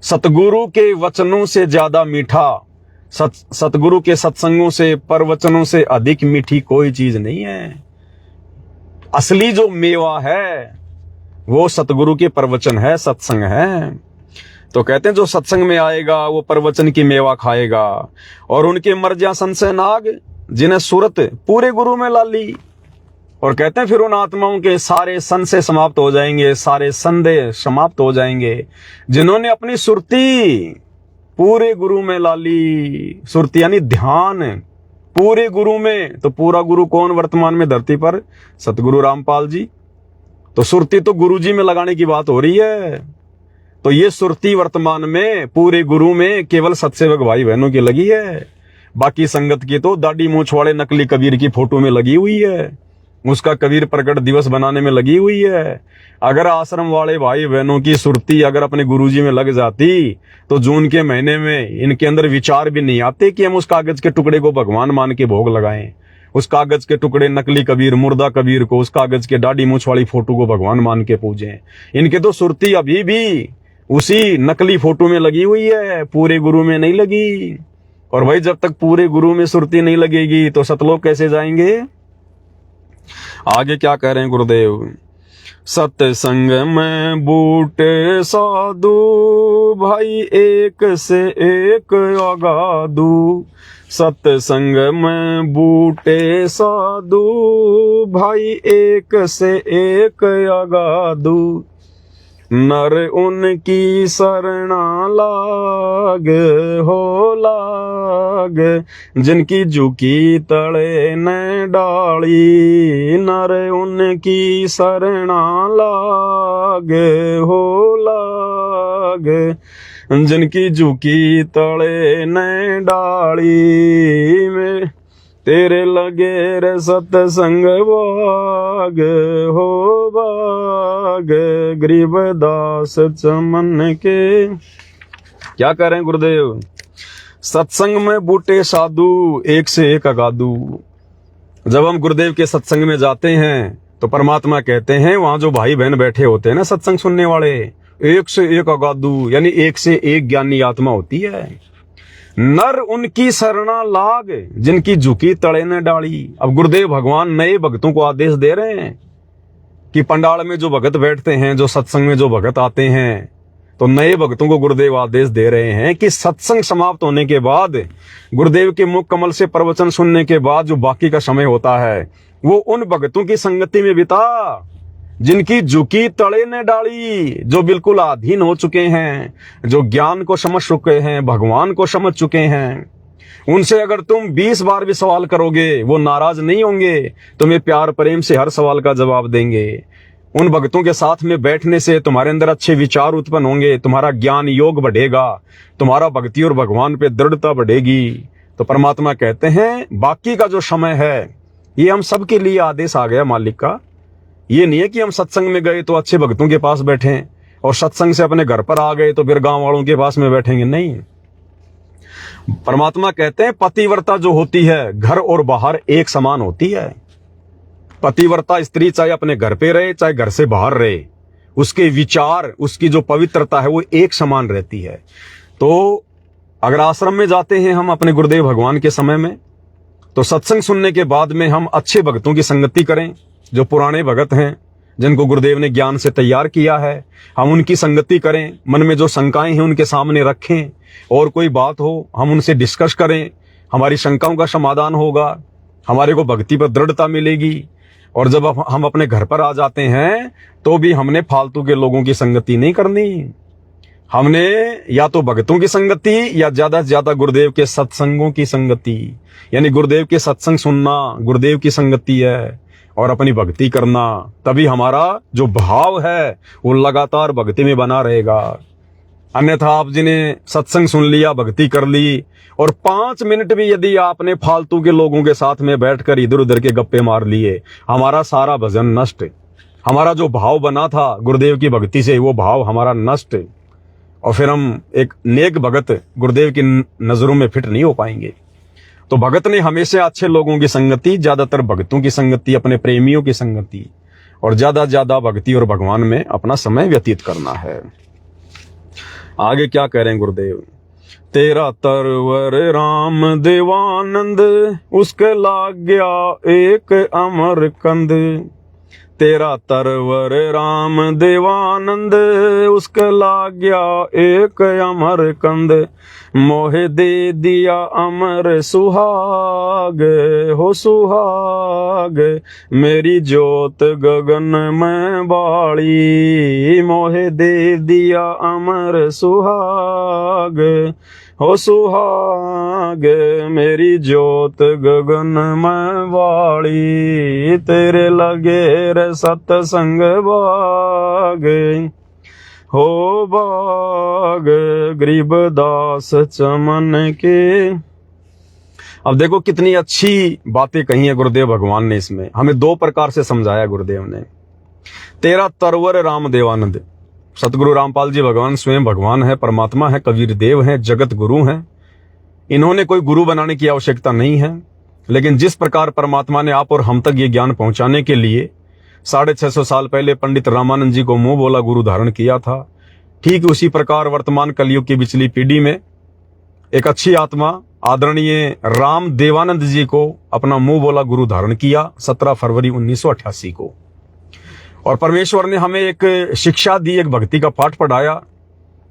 A: सतगुरु के वचनों से ज्यादा मीठा, सतगुरु के सत्संगों से, परवचनों से अधिक मीठी कोई चीज नहीं है। असली जो मेवा है वो सतगुरु के परवचन है, सत्संग है। तो कहते हैं जो सत्संग में आएगा वो परवचन की मेवा खाएगा, और उनके मर जा सन से नाग, जिन्हें सूरत पूरे गुरु में लाली। और कहते हैं फिर उन आत्माओं के सारे संशय समाप्त हो जाएंगे, सारे संदेह समाप्त हो जाएंगे, जिन्होंने अपनी सुरती पूरे गुरु में लाली। सुरती यानी ध्यान पूरे गुरु में। तो पूरा गुरु कौन वर्तमान में धरती पर? सतगुरु रामपाल जी। तो सुरती तो गुरु जी में लगाने की बात हो रही है। तो ये सुरती वर्तमान में पूरे गुरु में केवल सत्सेवक भाई बहनों की लगी है। बाकी संगत की तो दाढ़ी मूंछ वाले नकली कबीर की फोटो में लगी हुई है, उसका कबीर प्रकट दिवस बनाने में लगी हुई है। अगर आश्रम वाले भाई बहनों की सुरती अगर अपने गुरुजी में लग जाती तो जून के महीने में इनके अंदर विचार भी नहीं आते कि हम उस कागज के टुकड़े को भगवान मान के भोग लगाएं। उस कागज के टुकड़े नकली कबीर, मुर्दा कबीर को, उस कागज के दाढ़ी मूंछ वाली फोटो को भगवान मान के पूजें। इनके तो सुरती अभी भी उसी नकली फोटो में लगी हुई है, पूरे गुरु में नहीं लगी। और भाई जब तक पूरे गुरु में सुरती नहीं लगेगी तो सतलोक कैसे जाएंगे? आगे क्या कह रहे हैं गुरुदेव? सत्संग में बूटे साधु भाई एक से एक अगाधु। सत्संग में बूटे साधु भाई एक से एक अगाधु। नर उनकी शरणा लाग हो लाग, जिनकी झुकी तले न डाली। नर उनकी शरणा लाग हो लाग, जिनकी झुकी तले न डाली। में तेरे लगे रे सत्संग बाग हो बाग, गरीबदास चमन के। क्या कह रहे हैं गुरुदेव? सत्संग में बूटे साधु एक से एक अगाधु। जब हम गुरुदेव के सत्संग में जाते हैं तो परमात्मा कहते हैं वहां जो भाई बहन बैठे होते हैं ना सत्संग सुनने वाले, एक से एक अगाधु यानी एक से एक ज्ञानी आत्मा होती है। नर उनकी शरणा लाग, जिनकी झुकी तड़े न डाली। अब गुरुदेव भगवान नए भक्तों को आदेश दे रहे हैं कि पंडाल में जो भगत बैठते हैं, जो सत्संग में जो भगत आते हैं, तो नए भक्तों को गुरुदेव आदेश दे रहे हैं कि सत्संग समाप्त होने के बाद, गुरुदेव के मुख कमल से प्रवचन सुनने के बाद जो बाकी का समय होता है वो उन भक्तों की संगति में बिता जिनकी झुकी तड़े ने डाली, जो बिल्कुल अधीन हो चुके हैं, जो ज्ञान को समझ चुके हैं, भगवान को समझ चुके हैं। उनसे अगर तुम 20 बार भी सवाल करोगे वो नाराज नहीं होंगे, तुम्हें प्यार प्रेम से हर सवाल का जवाब देंगे। उन भक्तों के साथ में बैठने से तुम्हारे अंदर अच्छे विचार उत्पन्न होंगे, तुम्हारा ज्ञान योग बढ़ेगा, तुम्हारा भक्ति और भगवान पे दृढ़ता बढ़ेगी। तो परमात्मा कहते हैं बाकी का जो समय है ये हम सबके लिए आदेश आ गया मालिक का, ये नहीं है कि हम सत्संग में गए तो अच्छे भक्तों के पास बैठे और सत्संग से अपने घर पर आ गए तो फिर गांव वालों के पास में बैठेंगे। नहीं, परमात्मा कहते हैं पतिव्रता जो होती है घर और बाहर एक समान होती है। पतिव्रता स्त्री चाहे अपने घर पे रहे चाहे घर से बाहर रहे, उसके विचार, उसकी जो पवित्रता है वो एक समान रहती है। तो अगर आश्रम में जाते हैं हम अपने गुरुदेव भगवान के समय में, तो सत्संग सुनने के बाद में हम अच्छे भक्तों की संगति करें, जो पुराने भगत हैं जिनको गुरुदेव ने ज्ञान से तैयार किया है, हम उनकी संगति करें। मन में जो शंकाएं हैं उनके सामने रखें, और कोई बात हो हम उनसे डिस्कस करें, हमारी शंकाओं का समाधान होगा, हमारे को भक्ति पर दृढ़ता मिलेगी। और जब हम अपने घर पर आ जाते हैं तो भी हमने फालतू के लोगों की संगति नहीं करनी। हमने या तो भक्तों की संगति या ज्यादा से ज्यादा गुरुदेव के सत्संगों की संगति, यानी गुरुदेव के सत्संग सुनना गुरुदेव की संगति है, और अपनी भक्ति करना। तभी हमारा जो भाव है वो लगातार भक्ति में बना रहेगा। अन्यथा आप जिन्हें सत्संग सुन लिया, भक्ति कर ली, और 5 मिनट भी यदि आपने फालतू के लोगों के साथ में बैठकर इधर उधर के गप्पे मार लिए, हमारा सारा भजन नष्ट। हमारा जो भाव बना था गुरुदेव की भक्ति से वो भाव हमारा नष्ट, और फिर हम एक नेक भगत गुरुदेव की नजरों में फिट नहीं हो पाएंगे। तो भगत ने हमेशा अच्छे लोगों की संगति, ज्यादातर भक्तों की संगति, अपने प्रेमियों की संगति, और ज्यादा ज्यादा भक्ति और भगवान में अपना समय व्यतीत करना है। आगे क्या कह रहे हैं गुरुदेव? तेरा तरवर राम देवानंद, उसके लाग गया एक अमर कंद। तेरा तरवर राम देवानंद, उसके लाग गया एक अमर कंद। मोहे दे दिया अमर सुहाग, हो सुहाग मेरी ज्योत गगन में बाड़ी। मोहे दे दिया अमर सुहाग, हो सुहाग मेरी ज्योत गगन में बाड़ी। तेरे लगे रे सत्संग बाग, हो बाग गरीबदास चमन के। अब देखो कितनी अच्छी बातें कही है गुरुदेव भगवान ने। इसमें हमें 2 प्रकार से समझाया गुरुदेव ने। तेरा तरवर राम देवानंद, सतगुरु रामपाल जी भगवान स्वयं भगवान है, परमात्मा है, कबीर देव है, जगत गुरु हैं। इन्होंने कोई गुरु बनाने की आवश्यकता नहीं है, लेकिन जिस प्रकार परमात्मा ने आप और हम तक ये ज्ञान पहुंचाने के लिए 650 साल पहले पंडित रामानंद जी को मुंह बोला गुरु धारण किया था, ठीक उसी प्रकार वर्तमान कलयुग की पिछली पीढ़ी में एक अच्छी आत्मा आदरणीय राम देवानंद जी को अपना मुंह बोला गुरु धारण किया 17 फरवरी 1988 को। और परमेश्वर ने हमें एक शिक्षा दी, एक भक्ति का पाठ पढ़ाया।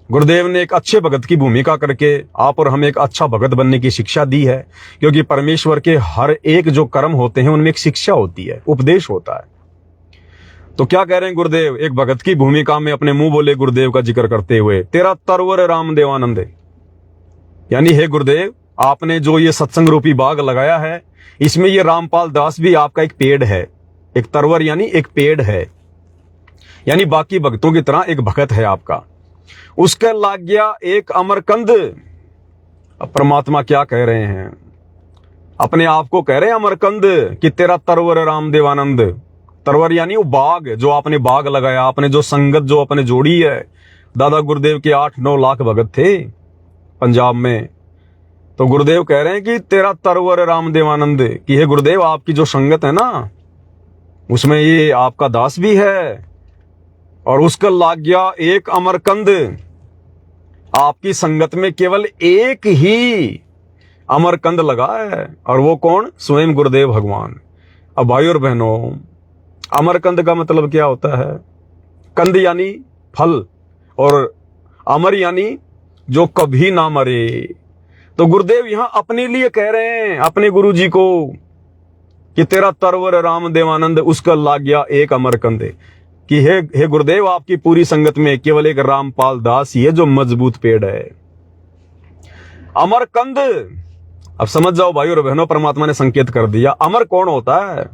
A: गुरुदेव ने एक अच्छे भगत की भूमिका करके आप और हमें एक अच्छा भगत बनने की शिक्षा दी है, क्योंकि परमेश्वर के हर एक जो कर्म होते हैं उनमें एक शिक्षा होती है, उपदेश होता है। तो क्या कह रहे हैं गुरुदेव? एक भगत की भूमिका में अपने मुंह बोले गुरुदेव का जिक्र करते हुए, तेरा तरवर राम देवानंद, यानी हे गुरुदेव आपने जो ये सत्संग रूपी बाग लगाया है, इसमें ये रामपाल दास भी आपका एक पेड़ है। एक तरवर यानी एक पेड़ है, यानी बाकी भक्तों की तरह एक भगत है आपका। उसके लाग गया एक अमरकंद। अब परमात्मा क्या कह रहे हैं? अपने आप को कह रहे हैं अमरकंद कि तेरा तरवर राम देवानंद। तरवर यानी वो बाग, जो आपने बाग लगाया, आपने जो संगत जो अपने जोड़ी है। दादा गुरुदेव के 8-9 लाख भगत थे पंजाब में, तो गुरुदेव कह रहे हैं कि तेरा तरवर राम देवानंद, कि हे गुरुदेव आपकी जो संगत है ना, उसमें ये आपका दास भी है। और उसका लाग गया एक अमरकंद। आपकी संगत में केवल एक ही अमरकंद लगा है, और वो कौन? स्वयं गुरुदेव भगवान। अब भाई और बहनों, अमरकंद का मतलब क्या होता है? कंद यानी फल, और अमर यानी जो कभी ना मरे। तो गुरुदेव यहां अपने लिए कह रहे हैं, अपने गुरु जी को, कि तेरा तरवर राम देवानंद, उसका लाग गया एक अमरकंद, कि हे गुरुदेव आपकी पूरी संगत में केवल एक रामपाल दास ही है जो मजबूत पेड़ है। अमरकंद, अब समझ जाओ भाई और बहनों, परमात्मा ने संकेत कर दिया। अमर कौन होता है?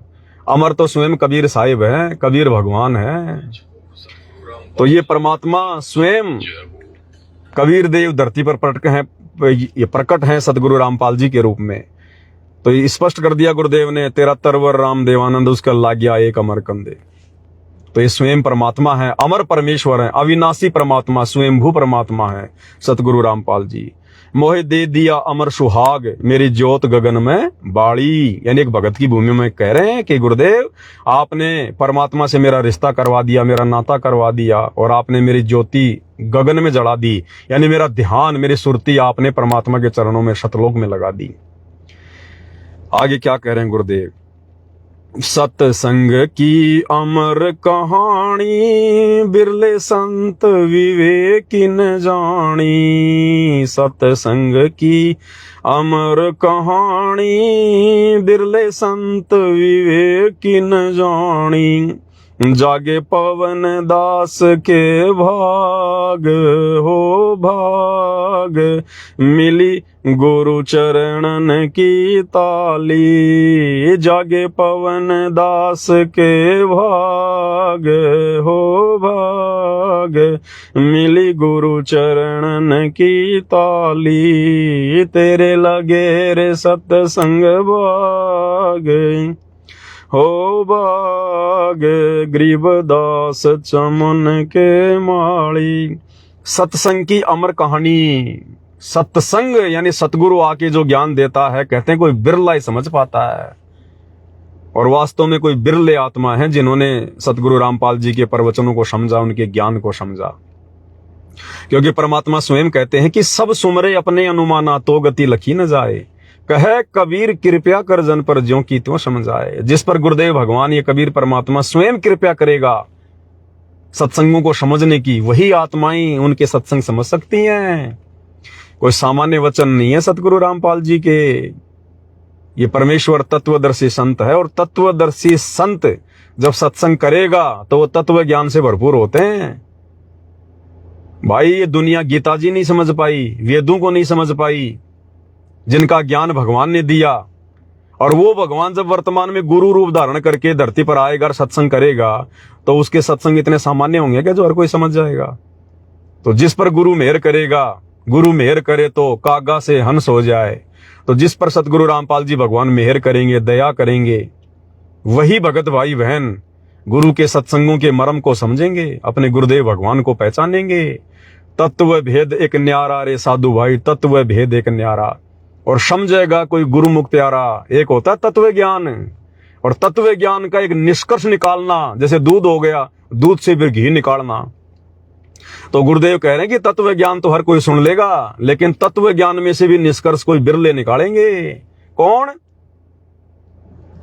A: अमर तो स्वयं कबीर साहिब है, कबीर भगवान है। तो ये परमात्मा स्वयं कबीर देव धरती पर प्रकट हैं सदगुरु रामपाल जी के रूप में। तो ये स्पष्ट कर दिया गुरुदेव ने, तेरा तरवर राम देवानंद, उसका लाग गया एक अमरकंद। तो ये स्वयं परमात्मा है, अमर परमेश्वर है, अविनाशी परमात्मा, स्वयंभू परमात्मा है सतगुरु रामपाल जी। मोहे दे दिया अमर सुहाग, मेरी ज्योत गगन में बाड़ी। यानी एक भगत की भूमि में कह रहे हैं कि गुरुदेव आपने परमात्मा से मेरा रिश्ता करवा दिया, मेरा नाता करवा दिया, और आपने मेरी ज्योति गगन में जला दी। यानी मेरा ध्यान, मेरी सुरती आपने परमात्मा के चरणों में सतलोक में लगा दी। आगे क्या कह रहे हैं गुरुदेव, सत्संग की अमर कहानी, बिरले संत विवेकिन जानी। सत्संग की अमर कहानी, बिरले संत विवेकिन जानी। जागे पवन दास के भाग हो भाग, मिली गुरु चरणन की ताली। जागे पवन दास के भाग हो भाग, मिली गुरु चरणन की ताली। तेरे लगे रे सत्संग भाग हो बाग, गरीबदास चमन के माली। सत्संग की अमर कहानी, सत्संग यानी सतगुरु आके जो ज्ञान देता है, कहते हैं कोई बिरला ही समझ पाता है। और वास्तव में कोई बिरले आत्मा है जिन्होंने सतगुरु रामपाल जी के प्रवचनों को समझा, उनके ज्ञान को समझा। क्योंकि परमात्मा स्वयं कहते हैं कि सब सुमरे अपने अनुमाना, तो गति लखी न जाए। कहे कबीर कृपया कर जन पर, ज्यों की त्यों समझाए। जिस पर गुरुदेव भगवान, ये कबीर परमात्मा स्वयं कृपया करेगा सत्संगों को समझने की, वही आत्माएं उनके सत्संग समझ सकती हैं। कोई सामान्य वचन नहीं है सतगुरु रामपाल जी के। ये परमेश्वर तत्वदर्शी संत है, और तत्वदर्शी संत जब सत्संग करेगा तो वो तत्व ज्ञान से भरपूर होते हैं। भाई ये दुनिया गीता जी नहीं समझ पाई, वेदों को नहीं समझ पाई, जिनका ज्ञान भगवान ने दिया। और वो भगवान जब वर्तमान में गुरु रूप धारण करके धरती पर आएगा और सत्संग करेगा, तो उसके सत्संग इतने सामान्य होंगे क्या जो हर कोई समझ जाएगा। तो जिस पर गुरु मेहर करेगा, गुरु मेहर करे तो कागा से हंस हो जाए। तो जिस पर सतगुरु रामपाल जी भगवान मेहर करेंगे, दया करेंगे, वही भगत भाई बहन गुरु के सत्संगों के मर्म को समझेंगे, अपने गुरुदेव भगवान को पहचानेंगे। तत्व भेद एक न्यारा रे साधु भाई, तत्व भेद एक न्यारा। और समझेगा कोई गुरुमुख प्यारा। एक होता है तत्व ज्ञान, और तत्व ज्ञान का एक निष्कर्ष निकालना, जैसे दूध हो गया, दूध से फिर घी निकालना। तो गुरुदेव कह रहे हैं कि तत्व ज्ञान तो हर कोई सुन लेगा, लेकिन तत्व ज्ञान में से भी निष्कर्ष कोई बिरले निकालेंगे। कौन?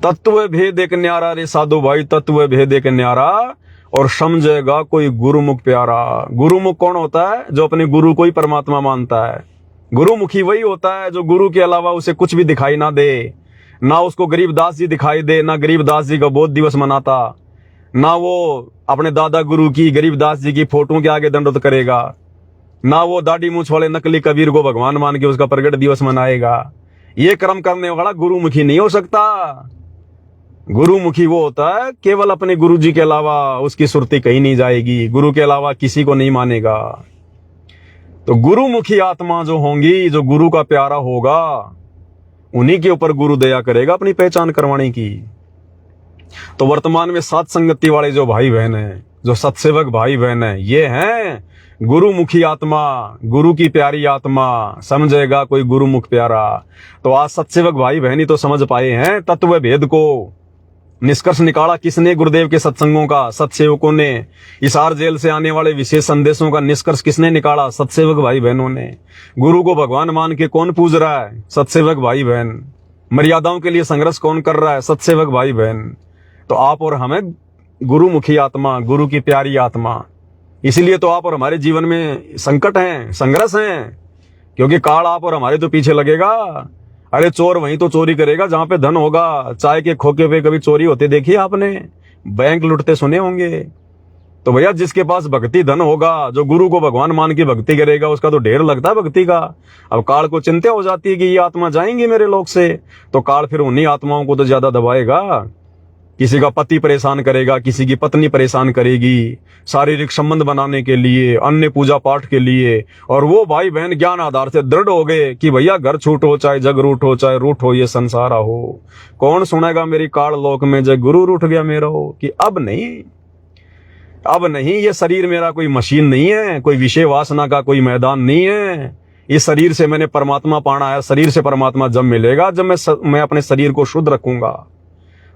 A: तत्व भेद एक न्यारा रे साधु भाई, तत्व भेद एक न्यारा। और समझेगा कोई गुरुमुख प्यारा। गुरुमुख कौन होता है? जो अपने गुरु को ही परमात्मा मानता है। गुरुमुखी वही होता है जो गुरु के अलावा उसे कुछ भी दिखाई ना दे, ना उसको गरीबदास जी दिखाई दे, ना गरीबदास जी का बोध दिवस मनाता, ना वो अपने दादा गुरु की, गरीबदास जी की फोटो के आगे दंडवत करेगा, ना वो दाढ़ी मूछ वाले नकली कबीर को भगवान मान के उसका प्रगट दिवस मनाएगा। ये कर्म करने वाला गुरुमुखी नहीं हो सकता। गुरुमुखी वो होता है केवल अपने गुरु जी के अलावा उसकी सुरती कहीं नहीं जाएगी, गुरु के अलावा किसी को नहीं मानेगा। तो गुरुमुखी आत्मा जो होंगी, जो गुरु का प्यारा होगा, उन्हीं के ऊपर गुरु दया करेगा अपनी पहचान करवाने की। तो वर्तमान में सात संगति वाले जो भाई बहन हैं, जो सत्सेवक भाई बहन हैं, ये हैं गुरुमुखी आत्मा, गुरु की प्यारी आत्मा। समझेगा कोई गुरुमुख प्यारा। तो आज सत्सेवक भाई बहन ही तो समझ पाए हैं तत्व भेद को। निष्कर्ष निकाला किसने? गुरुदेव के सत्संगों का, सत्सेवकों ने। हिसार जेल से आने वाले विशेष संदेशों का निष्कर्ष किसने निकाला? सत्सेवक भाई बहनों ने। गुरु को भगवान मान के कौन पूज रहा है? सत्सेवक भाई बहन। मर्यादाओं के लिए संघर्ष कौन कर रहा है? सत्सेवक भाई बहन। तो आप और हमें गुरुमुखी आत्मा, गुरु की प्यारी आत्मा। इसीलिए तो आप और हमारे जीवन में संकट हैं, संघर्ष हैं, क्योंकि काल आप और हमारे तो पीछे लगेगा। अरे चोर वहीं तो चोरी करेगा जहां पे धन होगा। चाय के खोखे पे कभी चोरी होते देखी आपने? बैंक लुटते सुने होंगे। तो भैया जिसके पास भक्ति धन होगा, जो गुरु को भगवान मान की भक्ति करेगा, उसका तो ढेर लगता है भक्ति का। अब काल को चिंता हो जाती है कि ये आत्मा जाएंगी मेरे लोक से, तो काल फिर उन्हीं आत्माओं को तो ज्यादा दबाएगा। किसी का पति परेशान करेगा, किसी की पत्नी परेशान करेगी, शारीरिक संबंध बनाने के लिए, अन्य पूजा पाठ के लिए। और वो भाई बहन ज्ञान आधार से दृढ़ हो गए कि भैया घर छूट हो, चाहे जग रूठ हो, चाहे रूठ हो, ये संसार हो। कौन सुनेगा मेरी काल लोक में जब गुरु रूठ गया मेरा हो, कि अब नहीं। अब नहीं, ये शरीर मेरा कोई मशीन नहीं है, कोई विषय वासना का कोई मैदान नहीं है। इस शरीर से मैंने परमात्मा पाना है। शरीर से परमात्मा जब मिलेगा, जब मैं अपने शरीर को शुद्ध रखूंगा,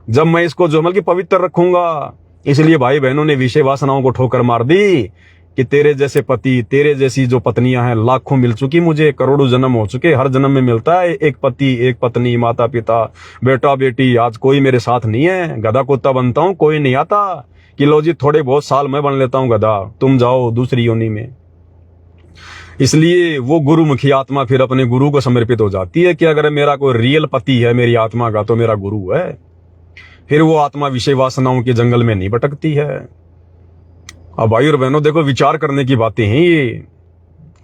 A: जब मैं इसको जो कि पवित्र रखूंगा। इसलिए भाई बहनों ने विषय वासनाओं को ठोकर मार दी कि तेरे जैसे पति, तेरे जैसी जो पत्नियां हैं लाखों मिल चुकी मुझे, करोड़ों जन्म हो चुके, हर जन्म में मिलता है एक पति, एक पत्नी, माता पिता, बेटा बेटी। आज कोई मेरे साथ नहीं है, गधा कुत्ता बनता हूं, कोई नहीं आता कि लो जी थोड़े बहुत साल मैं बन लेता हूं गधा, तुम जाओ दूसरी योनि में। इसलिए वो गुरुमुखी आत्मा फिर अपने गुरु को समर्पित हो जाती है कि अगर मेरा कोई रियल पति है मेरी आत्मा का, तो मेरा गुरु है। फिर वो आत्मा विषय वासनाओं के जंगल में नहीं भटकती है। अब भाई और बहनों देखो, विचार करने की बातें हैं ये।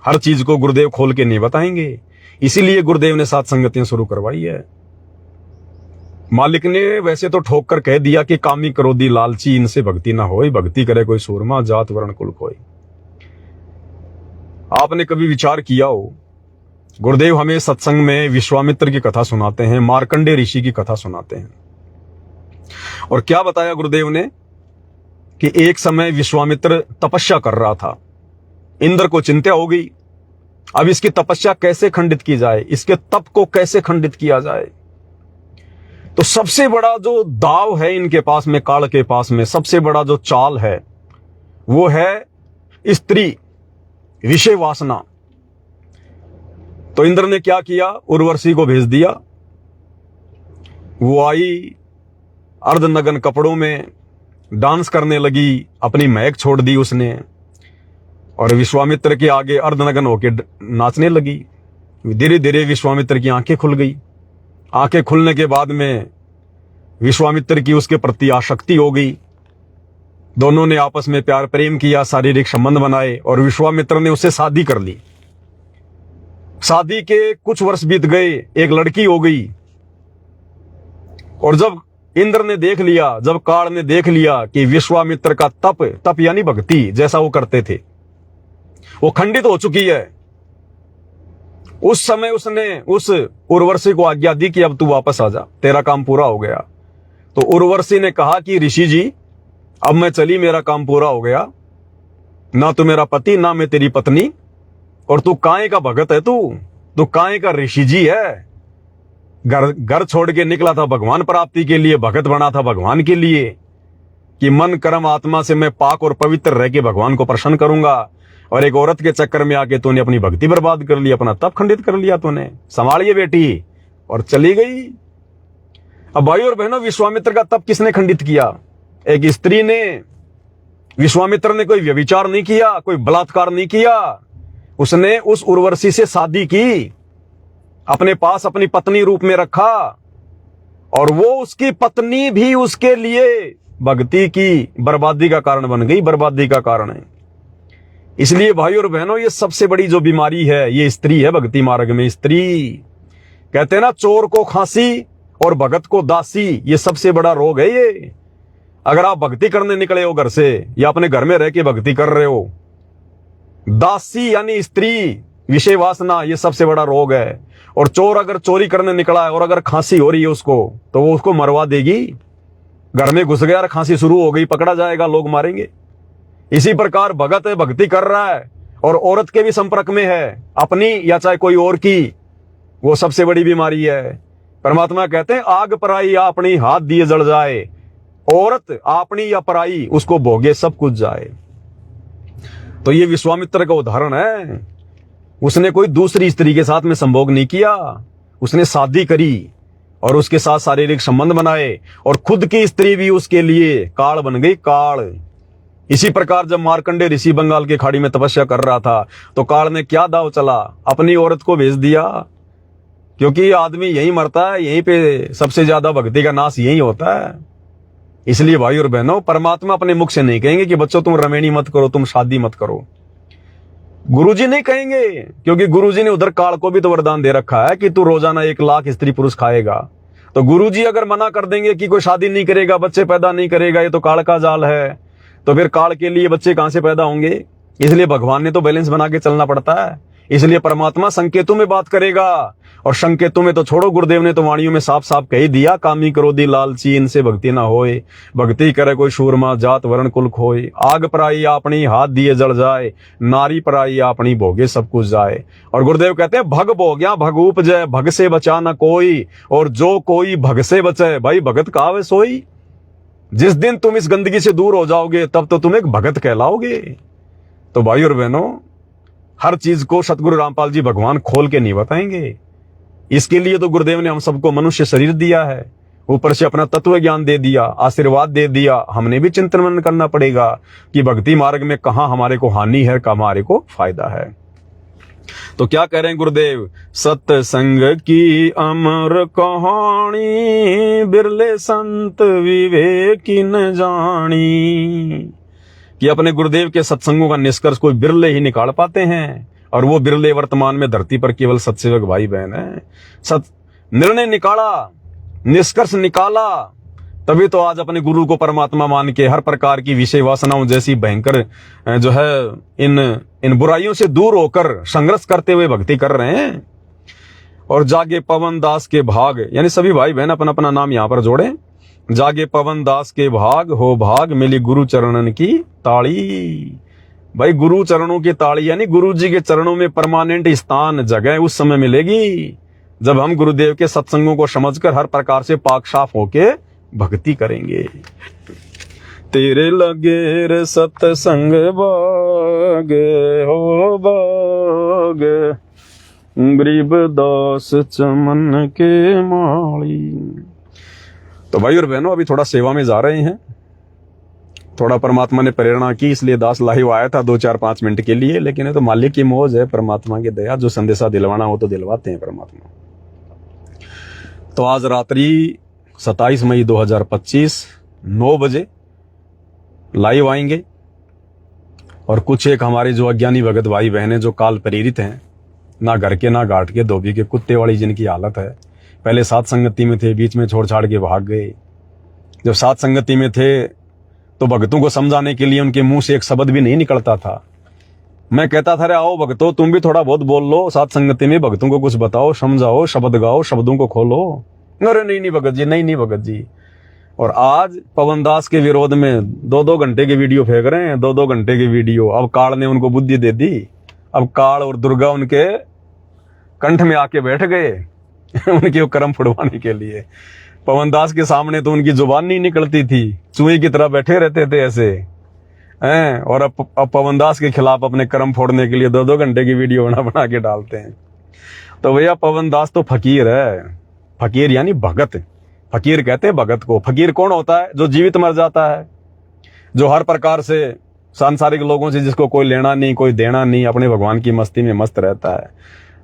A: हर चीज को गुरुदेव खोल के नहीं बताएंगे, इसीलिए गुरुदेव ने साथ संगतियां शुरू करवाई है। मालिक ने वैसे तो ठोक कर कह दिया कि कामी क्रोधी लालची इनसे भक्ति ना होई, भक्ति करे कोई सूरमा, जात वर्ण कुल कोई। आपने कभी विचार किया हो, गुरुदेव हमें सत्संग में विश्वामित्र की कथा सुनाते हैं, मार्कंडेय ऋषि की कथा सुनाते हैं, और क्या बताया गुरुदेव ने कि एक समय विश्वामित्र तपस्या कर रहा था। इंद्र को चिंता हो गई, अब इसकी तपस्या कैसे खंडित की जाए, इसके तप को कैसे खंडित किया जाए। तो सबसे बड़ा जो दाव है इनके पास में, काल के पास में सबसे बड़ा जो चाल है वो है स्त्री, विषय वासना। तो इंद्र ने क्या किया, उर्वशी को भेज दिया। वो आई अर्धनग्न कपड़ों में, डांस करने लगी, अपनी महक छोड़ दी उसने, और विश्वामित्र के आगे अर्धनग्न होकर नाचने लगी। धीरे धीरे विश्वामित्र की आंखें खुल गई। आंखें खुलने के बाद में विश्वामित्र की उसके प्रति आसक्ति हो गई। दोनों ने आपस में प्यार प्रेम किया, शारीरिक संबंध बनाए, और विश्वामित्र ने उससे शादी कर ली। शादी के कुछ वर्ष बीत गए, एक लड़की हो गई। और जब इंद्र ने देख लिया, जब काल ने देख लिया कि विश्वामित्र का तप यानी भक्ति जैसा वो करते थे वो खंडित हो चुकी है, उस समय उसने उस उर्वशी को आज्ञा दी कि अब तू वापस आ जा, तेरा काम पूरा हो गया। तो उर्वशी ने कहा कि ऋषि जी अब मैं चली, मेरा काम पूरा हो गया, ना तू मेरा पति ना मैं तेरी पत्नी, और तू काहे का भगत है, तू काहे का ऋषि जी है। घर छोड़ के निकला था भगवान प्राप्ति के लिए, भगत बना था भगवान के लिए कि मन कर्म आत्मा से मैं पाक और पवित्र रह के भगवान को प्रसन्न करूंगा। और एक औरत के चक्कर में आके तूने अपनी भक्ति बर्बाद कर ली, अपना तप खंडित कर लिया तूने, संभालिए बेटी, और चली गई। अब भाई और बहनों, विश्वामित्र का तप किसने खंडित किया? एक स्त्री ने। विश्वामित्र ने कोई व्यभिचार नहीं किया, कोई बलात्कार नहीं किया, उसने उस उर्वशी से शादी की, अपने पास अपनी पत्नी रूप में रखा, और वो उसकी पत्नी भी उसके लिए भक्ति की बर्बादी का कारण बन गई, बर्बादी का कारण है। इसलिए भाई और बहनों, ये सबसे बड़ी जो बीमारी है ये स्त्री है। भक्ति मार्ग में स्त्री, कहते हैं ना, चोर को खांसी और भगत को दासी, ये सबसे बड़ा रोग है ये। अगर आप भक्ति करने निकले हो घर से, या अपने घर में रह के भक्ति कर रहे हो, दासी यानी स्त्री, विषय वासना, ये सबसे बड़ा रोग है। और चोर अगर चोरी करने निकला है और अगर खांसी हो रही है उसको, तो वो उसको मरवा देगी। घर में घुस गया और खांसी शुरू हो गई, पकड़ा जाएगा, लोग मारेंगे। इसी प्रकार भगत है, भक्ति कर रहा है और औरत के भी संपर्क में है, अपनी या चाहे कोई और की, वो सबसे बड़ी बीमारी है। परमात्मा कहते हैं आग पराई अपनी हाथ दिए जल जाए, औरत अपनी या पराई उसको भोगे सब कुछ जाए। तो ये विश्वामित्र का उदाहरण है। उसने कोई दूसरी स्त्री के साथ में संभोग नहीं किया, उसने शादी करी और उसके साथ शारीरिक संबंध बनाए, और खुद की स्त्री भी उसके लिए काल बन गई, काल। इसी प्रकार जब मार्कंडेय ऋषि बंगाल की खाड़ी में तपस्या कर रहा था, तो काल ने क्या दाव चला, अपनी औरत को भेज दिया, क्योंकि आदमी यही मरता है, यहीं पे सबसे ज्यादा भक्ति का नाश यही होता है। इसलिए भाई और बहनों, परमात्मा अपने मुख से नहीं कहेंगे कि बच्चों तुम रमेणी मत करो, तुम शादी मत करो। गुरुजी नहीं कहेंगे, क्योंकि गुरुजी ने उधर काल को भी तो वरदान दे रखा है कि तू रोजाना 1 लाख स्त्री पुरुष खाएगा। तो गुरुजी अगर मना कर देंगे कि कोई शादी नहीं करेगा, बच्चे पैदा नहीं करेगा, ये तो काल का जाल है, तो फिर काल के लिए बच्चे कहां से पैदा होंगे? इसलिए भगवान ने तो बैलेंस बना के चलना पड़ता है। इसलिए परमात्मा संकेतों में बात करेगा और संकेतों में तो छोड़ो, गुरुदेव ने तो वाणियों में साफ साफ कह ही दिया, कामी क्रोधी लालची इनसे भक्ति ना होए, भक्ति करे कोई शूरमा जात वर्ण कुल खोए, आग पराई अपनी हाथ दिए जल जाए, नारी पराई अपनी भोगे सब कुछ जाए। और गुरुदेव कहते हैं भग भोग्या भग उपजय, भग से बचा न कोई, और जो कोई भग से बचे भाई भगत कहावे सोई। जिस दिन तुम इस गंदगी से दूर हो जाओगे तब तो तुम एक भगत कहलाओगे। तो भाई और बहनों, हर चीज को सतगुरु रामपाल जी भगवान खोल के नहीं बताएंगे। इसके लिए तो गुरुदेव ने हम सबको मनुष्य शरीर दिया है, ऊपर से अपना तत्व ज्ञान दे दिया, आशीर्वाद दे दिया। हमने भी चिंतन मनन करना पड़ेगा कि भक्ति मार्ग में कहां हमारे को हानि है, कहां हमारे को फायदा है। तो क्या कह रहे हैं गुरुदेव, सत्संग की अमर कहानी, बिरले संत विवेकी न जानी। कि अपने गुरुदेव के सत्संगों का निष्कर्ष कोई बिरले ही निकाल पाते हैं, और वो बिरले वर्तमान में धरती पर केवल सत्सेवक भाई बहन है। निर्णय निकाला, निष्कर्ष निकाला, तभी तो आज अपने गुरु को परमात्मा मान के हर प्रकार की विषय वासनाओं जैसी भयंकर जो है इन बुराइयों से दूर होकर संघर्ष करते हुए भक्ति कर रहे हैं। और जागे पवन दास के भाग, यानी सभी भाई बहन अपना अपना नाम यहां पर जोड़ें। जागे पवन दास के भाग, हो भाग मिली गुरु चरणन की ताली। भाई गुरु चरणों की ताली यानी गुरु जी के चरणों में परमानेंट स्थान जगह उस समय मिलेगी जब हम गुरुदेव के सत्संगों को समझकर हर प्रकार से पाक साफ होके भक्ति करेंगे। तेरे लगे रे सत्संग बाग, हो बाग गरीब दास चमन के माली। तो भाई और बहनों, अभी थोड़ा सेवा में जा रहे हैं, थोड़ा परमात्मा ने प्रेरणा की इसलिए दास लाइव आया था 2-4-5 मिनट के लिए, लेकिन ये तो मालिक की मौज है, परमात्मा की दया, जो संदेशा दिलवाना हो तो दिलवाते हैं परमात्मा। तो आज रात्रि 27 मई 2025 9 बजे लाइव आएंगे, और कुछ एक हमारे जो अज्ञानी भगत भाई बहनें जो काल प्रेरित हैं, ना घर के ना घाट के धोबी के कुत्ते वाली जिनकी हालत है, पहले साथ संगति में थे, बीच में छोड़ छाड़ के भाग गए। जब साथ संगति में थे तो भक्तों को समझाने के लिए उनके मुंह से एक शब्द भी नहीं निकलता था। मैं कहता था, अरे आओ भक्तों तुम भी थोड़ा बहुत बोल लो, साथ संगति में भक्तों को कुछ बताओ, समझाओ, शब्द गाओ, शब्दों को खोलो। अरे नहीं भगत जी, नहीं भगत जी। और आज पवन दास के विरोध में 2-2 घंटे के वीडियो फेंक रहे हैं, 2-2 घंटे के वीडियो। अब काल ने उनको बुद्धि दे दी, अब काल और दुर्गा उनके कंठ में आके बैठ गए उनके कर्म फुड़वाने के लिए। पवन दास के सामने तो उनकी जुबान नहीं निकलती थी, चूहे की तरह बैठे रहते थे ऐसे हैं। और अब पवन दास के खिलाफ अपने कर्म फोड़ने के लिए 2-2 घंटे की वीडियो बना के डालते हैं। तो भैया पवन दास तो फकीर है, फकीर यानी भगत। फकीर कहते हैं भगत को। फकीर कौन होता है? जो जीवित मर जाता है, जो हर प्रकार से सांसारिक लोगों से जिसको कोई लेना नहीं कोई देना नहीं, अपने भगवान की मस्ती में मस्त रहता है।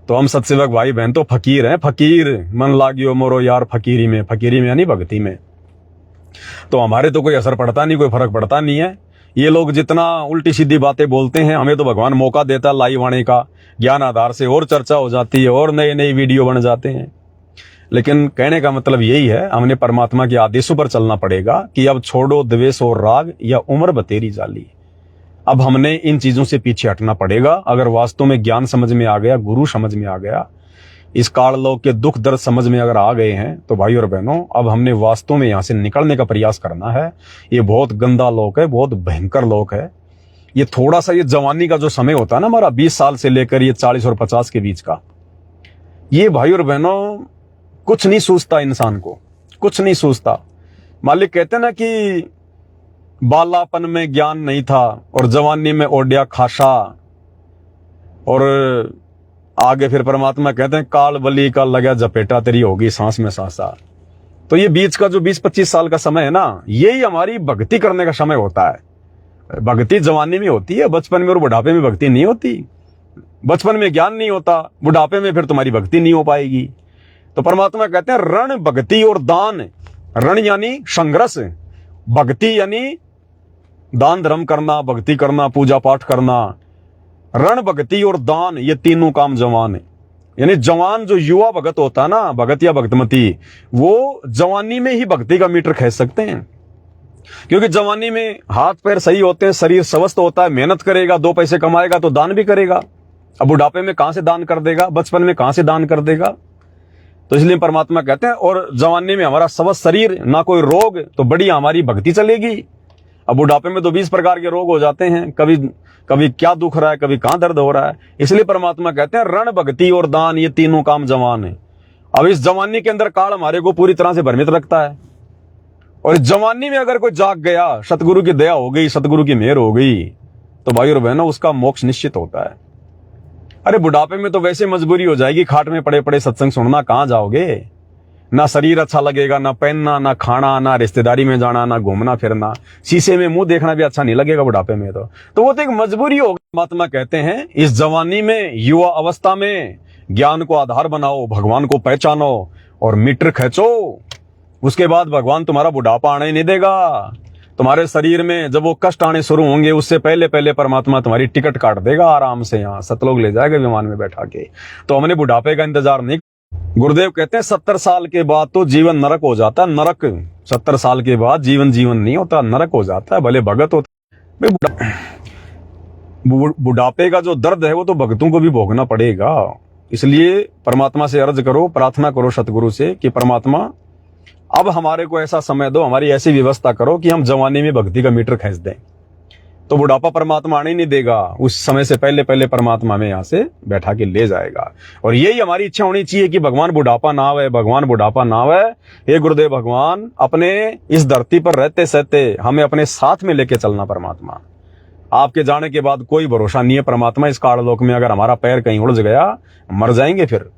A: तो हम सत्सेवक भाई बहन तो फकीर हैं। फकीर मन लागियो मोरो यार फकीरी में, फकीरी में यानी भक्ति में। तो हमारे तो कोई असर पड़ता नहीं, कोई फर्क पड़ता नहीं है। ये लोग जितना उल्टी सीधी बातें बोलते हैं, हमें तो भगवान मौका देता लाइव आने का, ज्ञान आधार से और चर्चा हो जाती है और नए नए वीडियो बन जाते हैं। लेकिन कहने का मतलब यही है, हमने परमात्मा के आदेशों पर चलना पड़ेगा कि अब छोड़ो द्वेष और राग या उम्र बतेरी जाली। अब हमने इन चीजों से पीछे हटना पड़ेगा। अगर वास्तव में ज्ञान समझ में आ गया, गुरु समझ में आ गया, इस काल लोक के दुख दर्द समझ में अगर आ गए हैं, तो भाई और बहनों अब हमने वास्तव में यहां से निकलने का प्रयास करना है। ये बहुत गंदा लोक है, बहुत भयंकर लोक है। ये थोड़ा सा ये जवानी का जो समय होता है ना हमारा, 20 साल से लेकर ये 40 और 50 के बीच का, ये भाई और बहनों कुछ नहीं सूझता इंसान को, कुछ नहीं सूझता। मालिक कहते हैं ना कि बालापन में ज्ञान नहीं था और जवानी में ओढ़िया खासा, और आगे फिर परमात्मा कहते हैं काल बली का लगा जपेटा तेरी होगी सांस में सांसा। तो ये बीच का जो 20-25 साल का समय है ना, यही हमारी भक्ति करने का समय होता है। भक्ति जवानी में होती है, बचपन में और बुढ़ापे में भक्ति नहीं होती। बचपन में ज्ञान नहीं होता, बुढ़ापे में फिर तुम्हारी भक्ति नहीं हो पाएगी। तो परमात्मा कहते हैं रण भक्ति और दान। रण यानी संघर्ष, भक्ति यानी दान धर्म करना, भक्ति करना, पूजा पाठ करना। रण भक्ति और दान, ये तीनों काम जवान है। यानी जवान जो युवा भगत होता है ना, भगत या भक्तमती, वो जवानी में ही भक्ति का मीटर खींच सकते हैं। क्योंकि जवानी में हाथ पैर सही होते हैं, शरीर स्वस्थ होता है, मेहनत करेगा, 2 पैसे कमाएगा तो दान भी करेगा। अब बुढ़ापे में कहां से दान कर देगा, बचपन में कहां से दान कर देगा। तो इसलिए परमात्मा कहते हैं और जवानी में हमारा स्वस्थ शरीर, ना कोई रोग, तो बड़ी हमारी भक्ति चलेगी। अब बुढ़ापे में तो 20 प्रकार के रोग हो जाते हैं, कभी कभी क्या दुख रहा है, कभी कहां दर्द हो रहा है। इसलिए परमात्मा कहते हैं रण, भक्ति और दान, ये तीनों काम जवान है। अब इस जवानी के अंदर काल हमारे को पूरी तरह से भ्रमित रखता है, और इस जवानी में अगर कोई जाग गया, सतगुरु की दया हो गई, सतगुरु की मेहर हो गई, तो भाई और बहनों उसका मोक्ष निश्चित होता है। अरे बुढ़ापे में तो वैसे मजबूरी हो जाएगी, खाट में पड़े पड़े सत्संग सुनना, कहां जाओगे? ना शरीर अच्छा लगेगा, ना पहनना, ना खाना, ना रिश्तेदारी में जाना, ना घूमना फिरना, शीशे में मुंह देखना भी अच्छा नहीं लगेगा बुढ़ापे में। तो वो तो एक मजबूरी होगी। परमात्मा कहते हैं इस जवानी में, युवा अवस्था में ज्ञान को आधार बनाओ, भगवान को पहचानो और मीटर खींचो। उसके बाद भगवान तुम्हारा बुढ़ापा आने नहीं देगा। तुम्हारे शरीर में जब वो कष्ट आने शुरू होंगे, उससे पहले पहले परमात्मा तुम्हारी टिकट काट देगा आराम से, यहाँ सतलोक ले जाएगा विमान में बैठा के। तो हमने बुढ़ापे का इंतजार नहीं। गुरुदेव कहते हैं 70 साल के बाद तो जीवन नरक हो जाता है। नरक 70 साल के बाद जीवन जीवन नहीं होता, नरक हो जाता है, भले भगत होता। बुढ़ापे का जो दर्द है वो तो भगतों को भी भोगना पड़ेगा। इसलिए परमात्मा से अर्ज करो, प्रार्थना करो सतगुरु से कि परमात्मा अब हमारे को ऐसा समय दो, हमारी ऐसी व्यवस्था करो कि हम जवानी में भक्ति का मीटर खींच दें। तो बुढ़ापा परमात्मा आने नहीं देगा, उस समय से पहले पहले परमात्मा में यहाँ से बैठा के ले जाएगा। और यही हमारी इच्छा होनी चाहिए कि भगवान बुढ़ापा ना आवे, भगवान बुढ़ापा ना आवे। हे गुरुदेव भगवान, अपने इस धरती पर रहते सहते हमें अपने साथ में लेके चलना। परमात्मा आपके जाने के बाद कोई भरोसा नहीं है परमात्मा इस काललोक में। अगर हमारा पैर कहीं उलझ गया, मर जाएंगे, फिर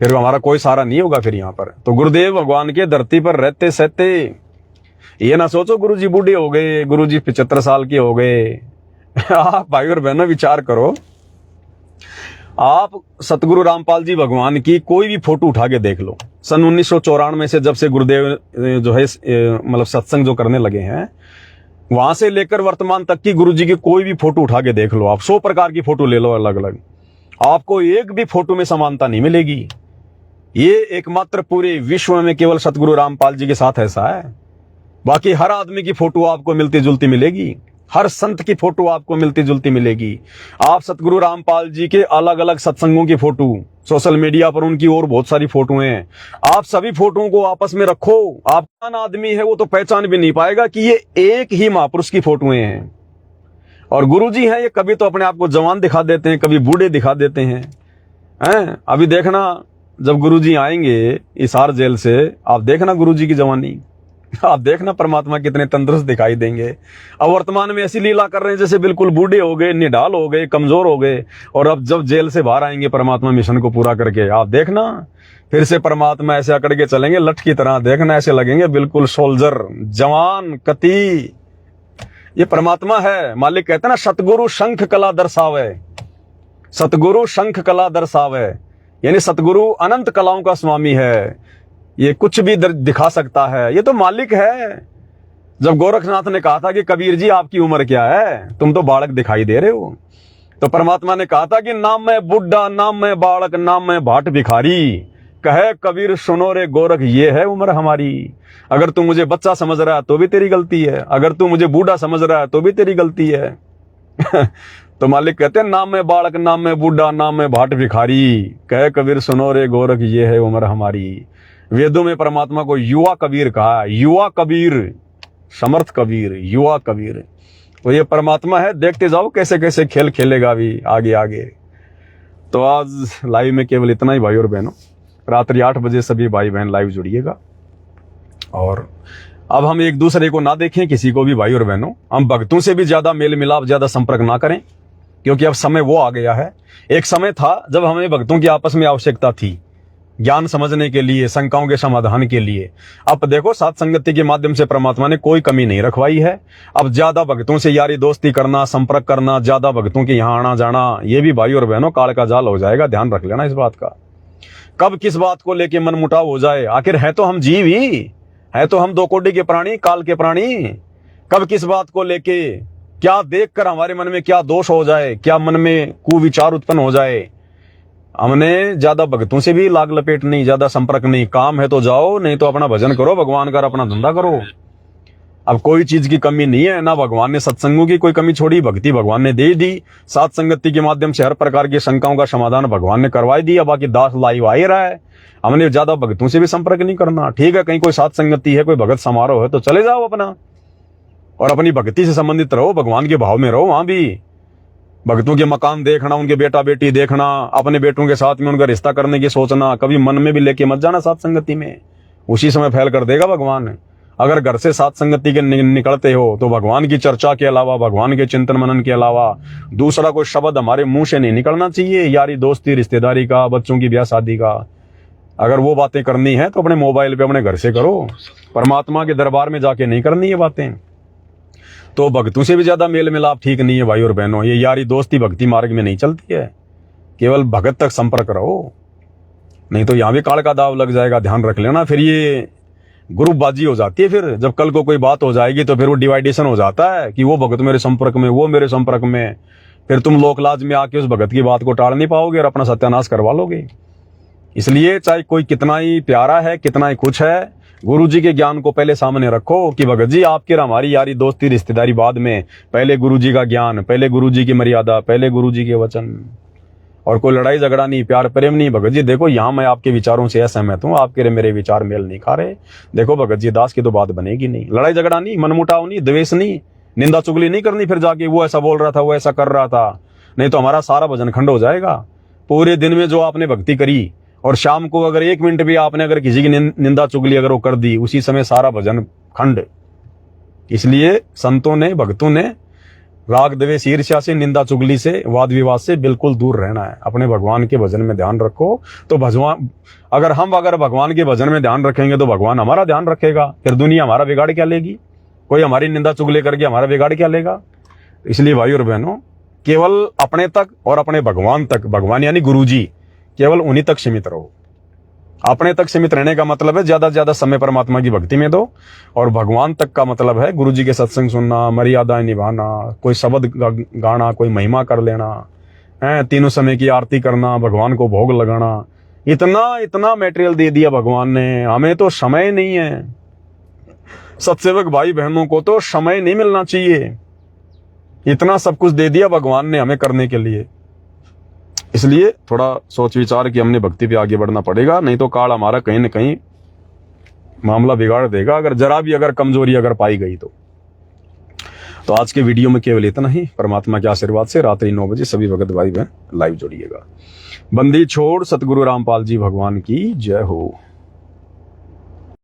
A: हमारा कोई सहारा नहीं होगा फिर यहाँ पर। तो गुरुदेव भगवान के धरती पर रहते सहते ये ना सोचो गुरुजी बूढ़े हो गए, गुरुजी 75 साल के हो गए। आप भाई और बहनों विचार करो, आप सतगुरु रामपाल जी भगवान की कोई भी फोटो उठा के देख लो। सन 1994 से जब से गुरुदेव जो है मतलब सत्संग जो करने लगे हैं, वहां से लेकर वर्तमान तक की गुरुजी की कोई भी फोटो उठा के देख लो। आप 100 प्रकार की फोटो ले लो अलग अलग, आपको एक भी फोटो में समानता नहीं मिलेगी। ये एकमात्र पूरे विश्व में केवल सतगुरु रामपाल जी के साथ ऐसा है। बाकी हर आदमी की फोटो आपको मिलती जुलती मिलेगी, हर संत की फोटो आपको मिलती जुलती मिलेगी। आप सतगुरु रामपाल जी के अलग अलग सत्संगों की फोटो, सोशल मीडिया पर उनकी और बहुत सारी फोटो हैं, आप सभी फोटोओं को आपस में रखो। आप कौन आदमी है वो तो पहचान भी नहीं पाएगा कि ये एक ही महापुरुष की फोटोएं हैं। और गुरुजी हैं ये कभी तो अपने आप को जवान दिखा देते हैं, कभी बूढ़े दिखा देते हैं। अभी देखना जब गुरुजी आएंगे हिसार जेल से, आप देखना गुरुजी की जवानी, आप देखना परमात्मा कितने तंदुरुस्त दिखाई देंगे। अब वर्तमान में ऐसी लीला कर रहे हैं जैसे बिल्कुल बूढ़े हो गए, निढाल हो गए, कमजोर हो गए। और अब जब जेल से बाहर आएंगे परमात्मा मिशन को पूरा करके, आप देखना फिर से परमात्मा ऐसे अकड़ के चलेंगे लठ की तरह। देखना ऐसे लगेंगे बिल्कुल सोल्जर, जवान, कती। ये परमात्मा है। मालिक कहते हैं ना, सतगुरु शंख कला दर्शावे, सतगुरु शंख कला दर्शावे, यानी सतगुरु अनंत कलाओं का स्वामी है। ये कुछ भी दिखा सकता है, ये तो मालिक है। जब गोरखनाथ ने कहा था कि कबीर जी आपकी उम्र क्या है, तुम तो बालक दिखाई दे रहे हो, तो परमात्मा ने कहा था कि नाम मैं बुढ़ा, नाम मैं बालक, नाम मैं भाट भिखारी, कहे कबीर सुनो रे गोरख ये है उम्र हमारी। अगर तू मुझे बच्चा समझ रहा है तो भी तेरी गलती है, अगर तू मुझे बूढ़ा समझ रहा है तो भी तेरी गलती है। तो मालिक कहते हैं नाम मैं बालक, नाम मैं बूढ़ा, नाम मैं भाट भिखारी, कहे कबीर सुनो रे गोरख ये है उम्र हमारी। वेदों में परमात्मा को युवा कबीर कहा, युवा कबीर, समर्थ कबीर, युवा कबीर। तो ये परमात्मा है। देखते जाओ कैसे कैसे खेल खेलेगा भी आगे आगे। तो आज लाइव में केवल इतना ही भाई और बहनों। रात्रि 8 बजे सभी भाई बहन लाइव जुड़िएगा। और अब हम एक दूसरे को ना देखें, किसी को भी भाई और बहनों, हम भक्तों से भी ज्यादा मेल मिलाप, ज्यादा संपर्क ना करें, क्योंकि अब समय वो आ गया है। एक समय था जब हमें भक्तों की आपस में आवश्यकता थी, ज्ञान समझने के लिए, शंकाओं के समाधान के लिए। अब देखो साथ संगति के माध्यम से परमात्मा ने कोई कमी नहीं रखवाई है। अब ज्यादा भक्तों से यारी दोस्ती करना, संपर्क करना, ज्यादा भक्तों के यहाँ आना जाना, ये भी भाई और बहनों काल का जाल हो जाएगा। ध्यान रख लेना इस बात का। कब किस बात को लेके मन मुटाव हो जाए, आखिर है तो हम जीव ही, है तो हम 2 कोटि के प्राणी, काल के प्राणी। कब किस बात को लेके क्या देखकर हमारे मन में क्या दोष हो जाए, क्या मन में कुविचार उत्पन्न हो जाए। हमने ज्यादा भक्तों से भी लाग लपेट नहीं, ज्यादा संपर्क नहीं। काम है तो जाओ, नहीं तो अपना भजन करो, भगवान का अपना धंधा करो। अब कोई चीज की कमी नहीं है, ना भगवान ने सत्संगों की कोई कमी छोड़ी, भक्ति भगवान ने दे दी। सात संगति के माध्यम से हर प्रकार की शंकाओं का समाधान भगवान ने करवाई दिया। बाकी दास लाइव आ ही रहा है, हमने ज्यादा भक्तों से भी संपर्क नहीं करना। ठीक है, कहीं कोई सात संगति है, कोई भगत समारोह है तो चले जाओ अपना, और अपनी भक्ति से संबंधित रहो, भगवान के भाव में रहो। वहां भी भक्तों के मकान देखना, उनके बेटा बेटी देखना, अपने बेटों के साथ में उनका रिश्ता करने की सोचना, कभी मन में भी लेके मत जाना सात संगति में, उसी समय फैल कर देगा भगवान। अगर घर से सात संगति के निकलते हो तो भगवान की चर्चा के अलावा, भगवान के चिंतन मनन के अलावा दूसरा कोई शब्द हमारे मुंह से नहीं निकलना चाहिए। यारी दोस्ती, रिश्तेदारी का, बच्चों की ब्याह शादी का, अगर वो बातें करनी है तो अपने मोबाइल पे अपने घर से करो, परमात्मा के दरबार में जाके नहीं करनी है बातें। तो भक्तों से भी ज्यादा मेल मिलाप ठीक नहीं है भाई और बहनों। ये यारी दोस्ती भक्ति मार्ग में नहीं चलती है, केवल भगत तक संपर्क रहो, नहीं तो यहां भी काल का दाव लग जाएगा, ध्यान रख लेना। फिर ये ग्रुपबाजी हो जाती है, फिर जब कल को कोई बात हो जाएगी तो फिर वो डिवाइडेशन हो जाता है कि वो भगत मेरे संपर्क में, वो मेरे संपर्क में, फिर तुम लोकलाज में आके उस भगत की बात को टाल नहीं पाओगे और अपना सत्यानाश करवा लोगे। इसलिए चाहे कोई कितना ही प्यारा है, कितना ही कुछ है, गुरु जी के ज्ञान को पहले सामने रखो कि भगत जी आपकी और हमारी यारी दोस्ती रिश्तेदारी बाद में, पहले गुरु जी का ज्ञान, पहले गुरु जी की मर्यादा, पहले गुरु जी के वचन, और कोई लड़ाई झगड़ा नहीं, प्यार प्रेम नहीं। भगत जी देखो यहाँ मैं आपके विचारों से असहमत हूँ, आपके मेरे विचार मेल नहीं खा रहे, देखो भगत जी दास की तो बात बनेगी नहीं। लड़ाई झगड़ा नहीं, मनमुटाव नहीं, द्वेष नहीं, निंदा चुगली नहीं करनी फिर जाके, वो ऐसा बोल रहा था, वो ऐसा कर रहा था, नहीं तो हमारा सारा भजन खंड हो जाएगा। पूरे दिन में जो आपने भक्ति करी और शाम को अगर 1 मिनट भी आपने अगर किसी की निंदा चुगली अगर वो कर दी, उसी समय सारा भजन खंड। इसलिए संतों ने, भक्तों ने राग द्वेष ईर्ष्या से, निंदा चुगली से, वाद विवाद से बिल्कुल दूर रहना है। अपने भगवान के भजन में ध्यान रखो तो भगवान, अगर भगवान के भजन में ध्यान रखेंगे तो भगवान हमारा ध्यान रखेगा। फिर दुनिया हमारा बिगाड़ क्या लेगी, कोई हमारी निंदा चुगली करके हमारा बिगाड़ क्या लेगा। इसलिए भाई और बहनों, केवल अपने तक और अपने भगवान तक, भगवान यानी गुरु जी, केवल उन्हीं तक सीमित रहो। अपने तक सीमित रहने का मतलब है ज्यादा से ज्यादा समय परमात्मा की भक्ति में दो, और भगवान तक का मतलब है गुरु जी के सत्संग सुनना, मर्यादाएं निभाना, कोई शब्द गाना, कोई महिमा कर लेना है, तीनों समय की आरती करना, भगवान को भोग लगाना। इतना मटेरियल दे दिया भगवान ने, हमें तो समय नहीं है। सत्सेवक भाई बहनों को तो समय नहीं मिलना चाहिए, इतना सब कुछ दे दिया भगवान ने हमें करने के लिए। इसलिए थोड़ा सोच विचार कि हमने भक्ति पे आगे बढ़ना पड़ेगा, नहीं तो काल हमारा कहीं न कहीं मामला बिगाड़ देगा, अगर जरा भी अगर कमजोरी अगर पाई गई तो। आज के वीडियो में केवल इतना ही। परमात्मा के आशीर्वाद से रात्रि 9 बजे सभी भगत भाई बहन लाइव जुड़िएगा। बंदी छोड़ सतगुरु रामपाल जी भगवान की जय हो।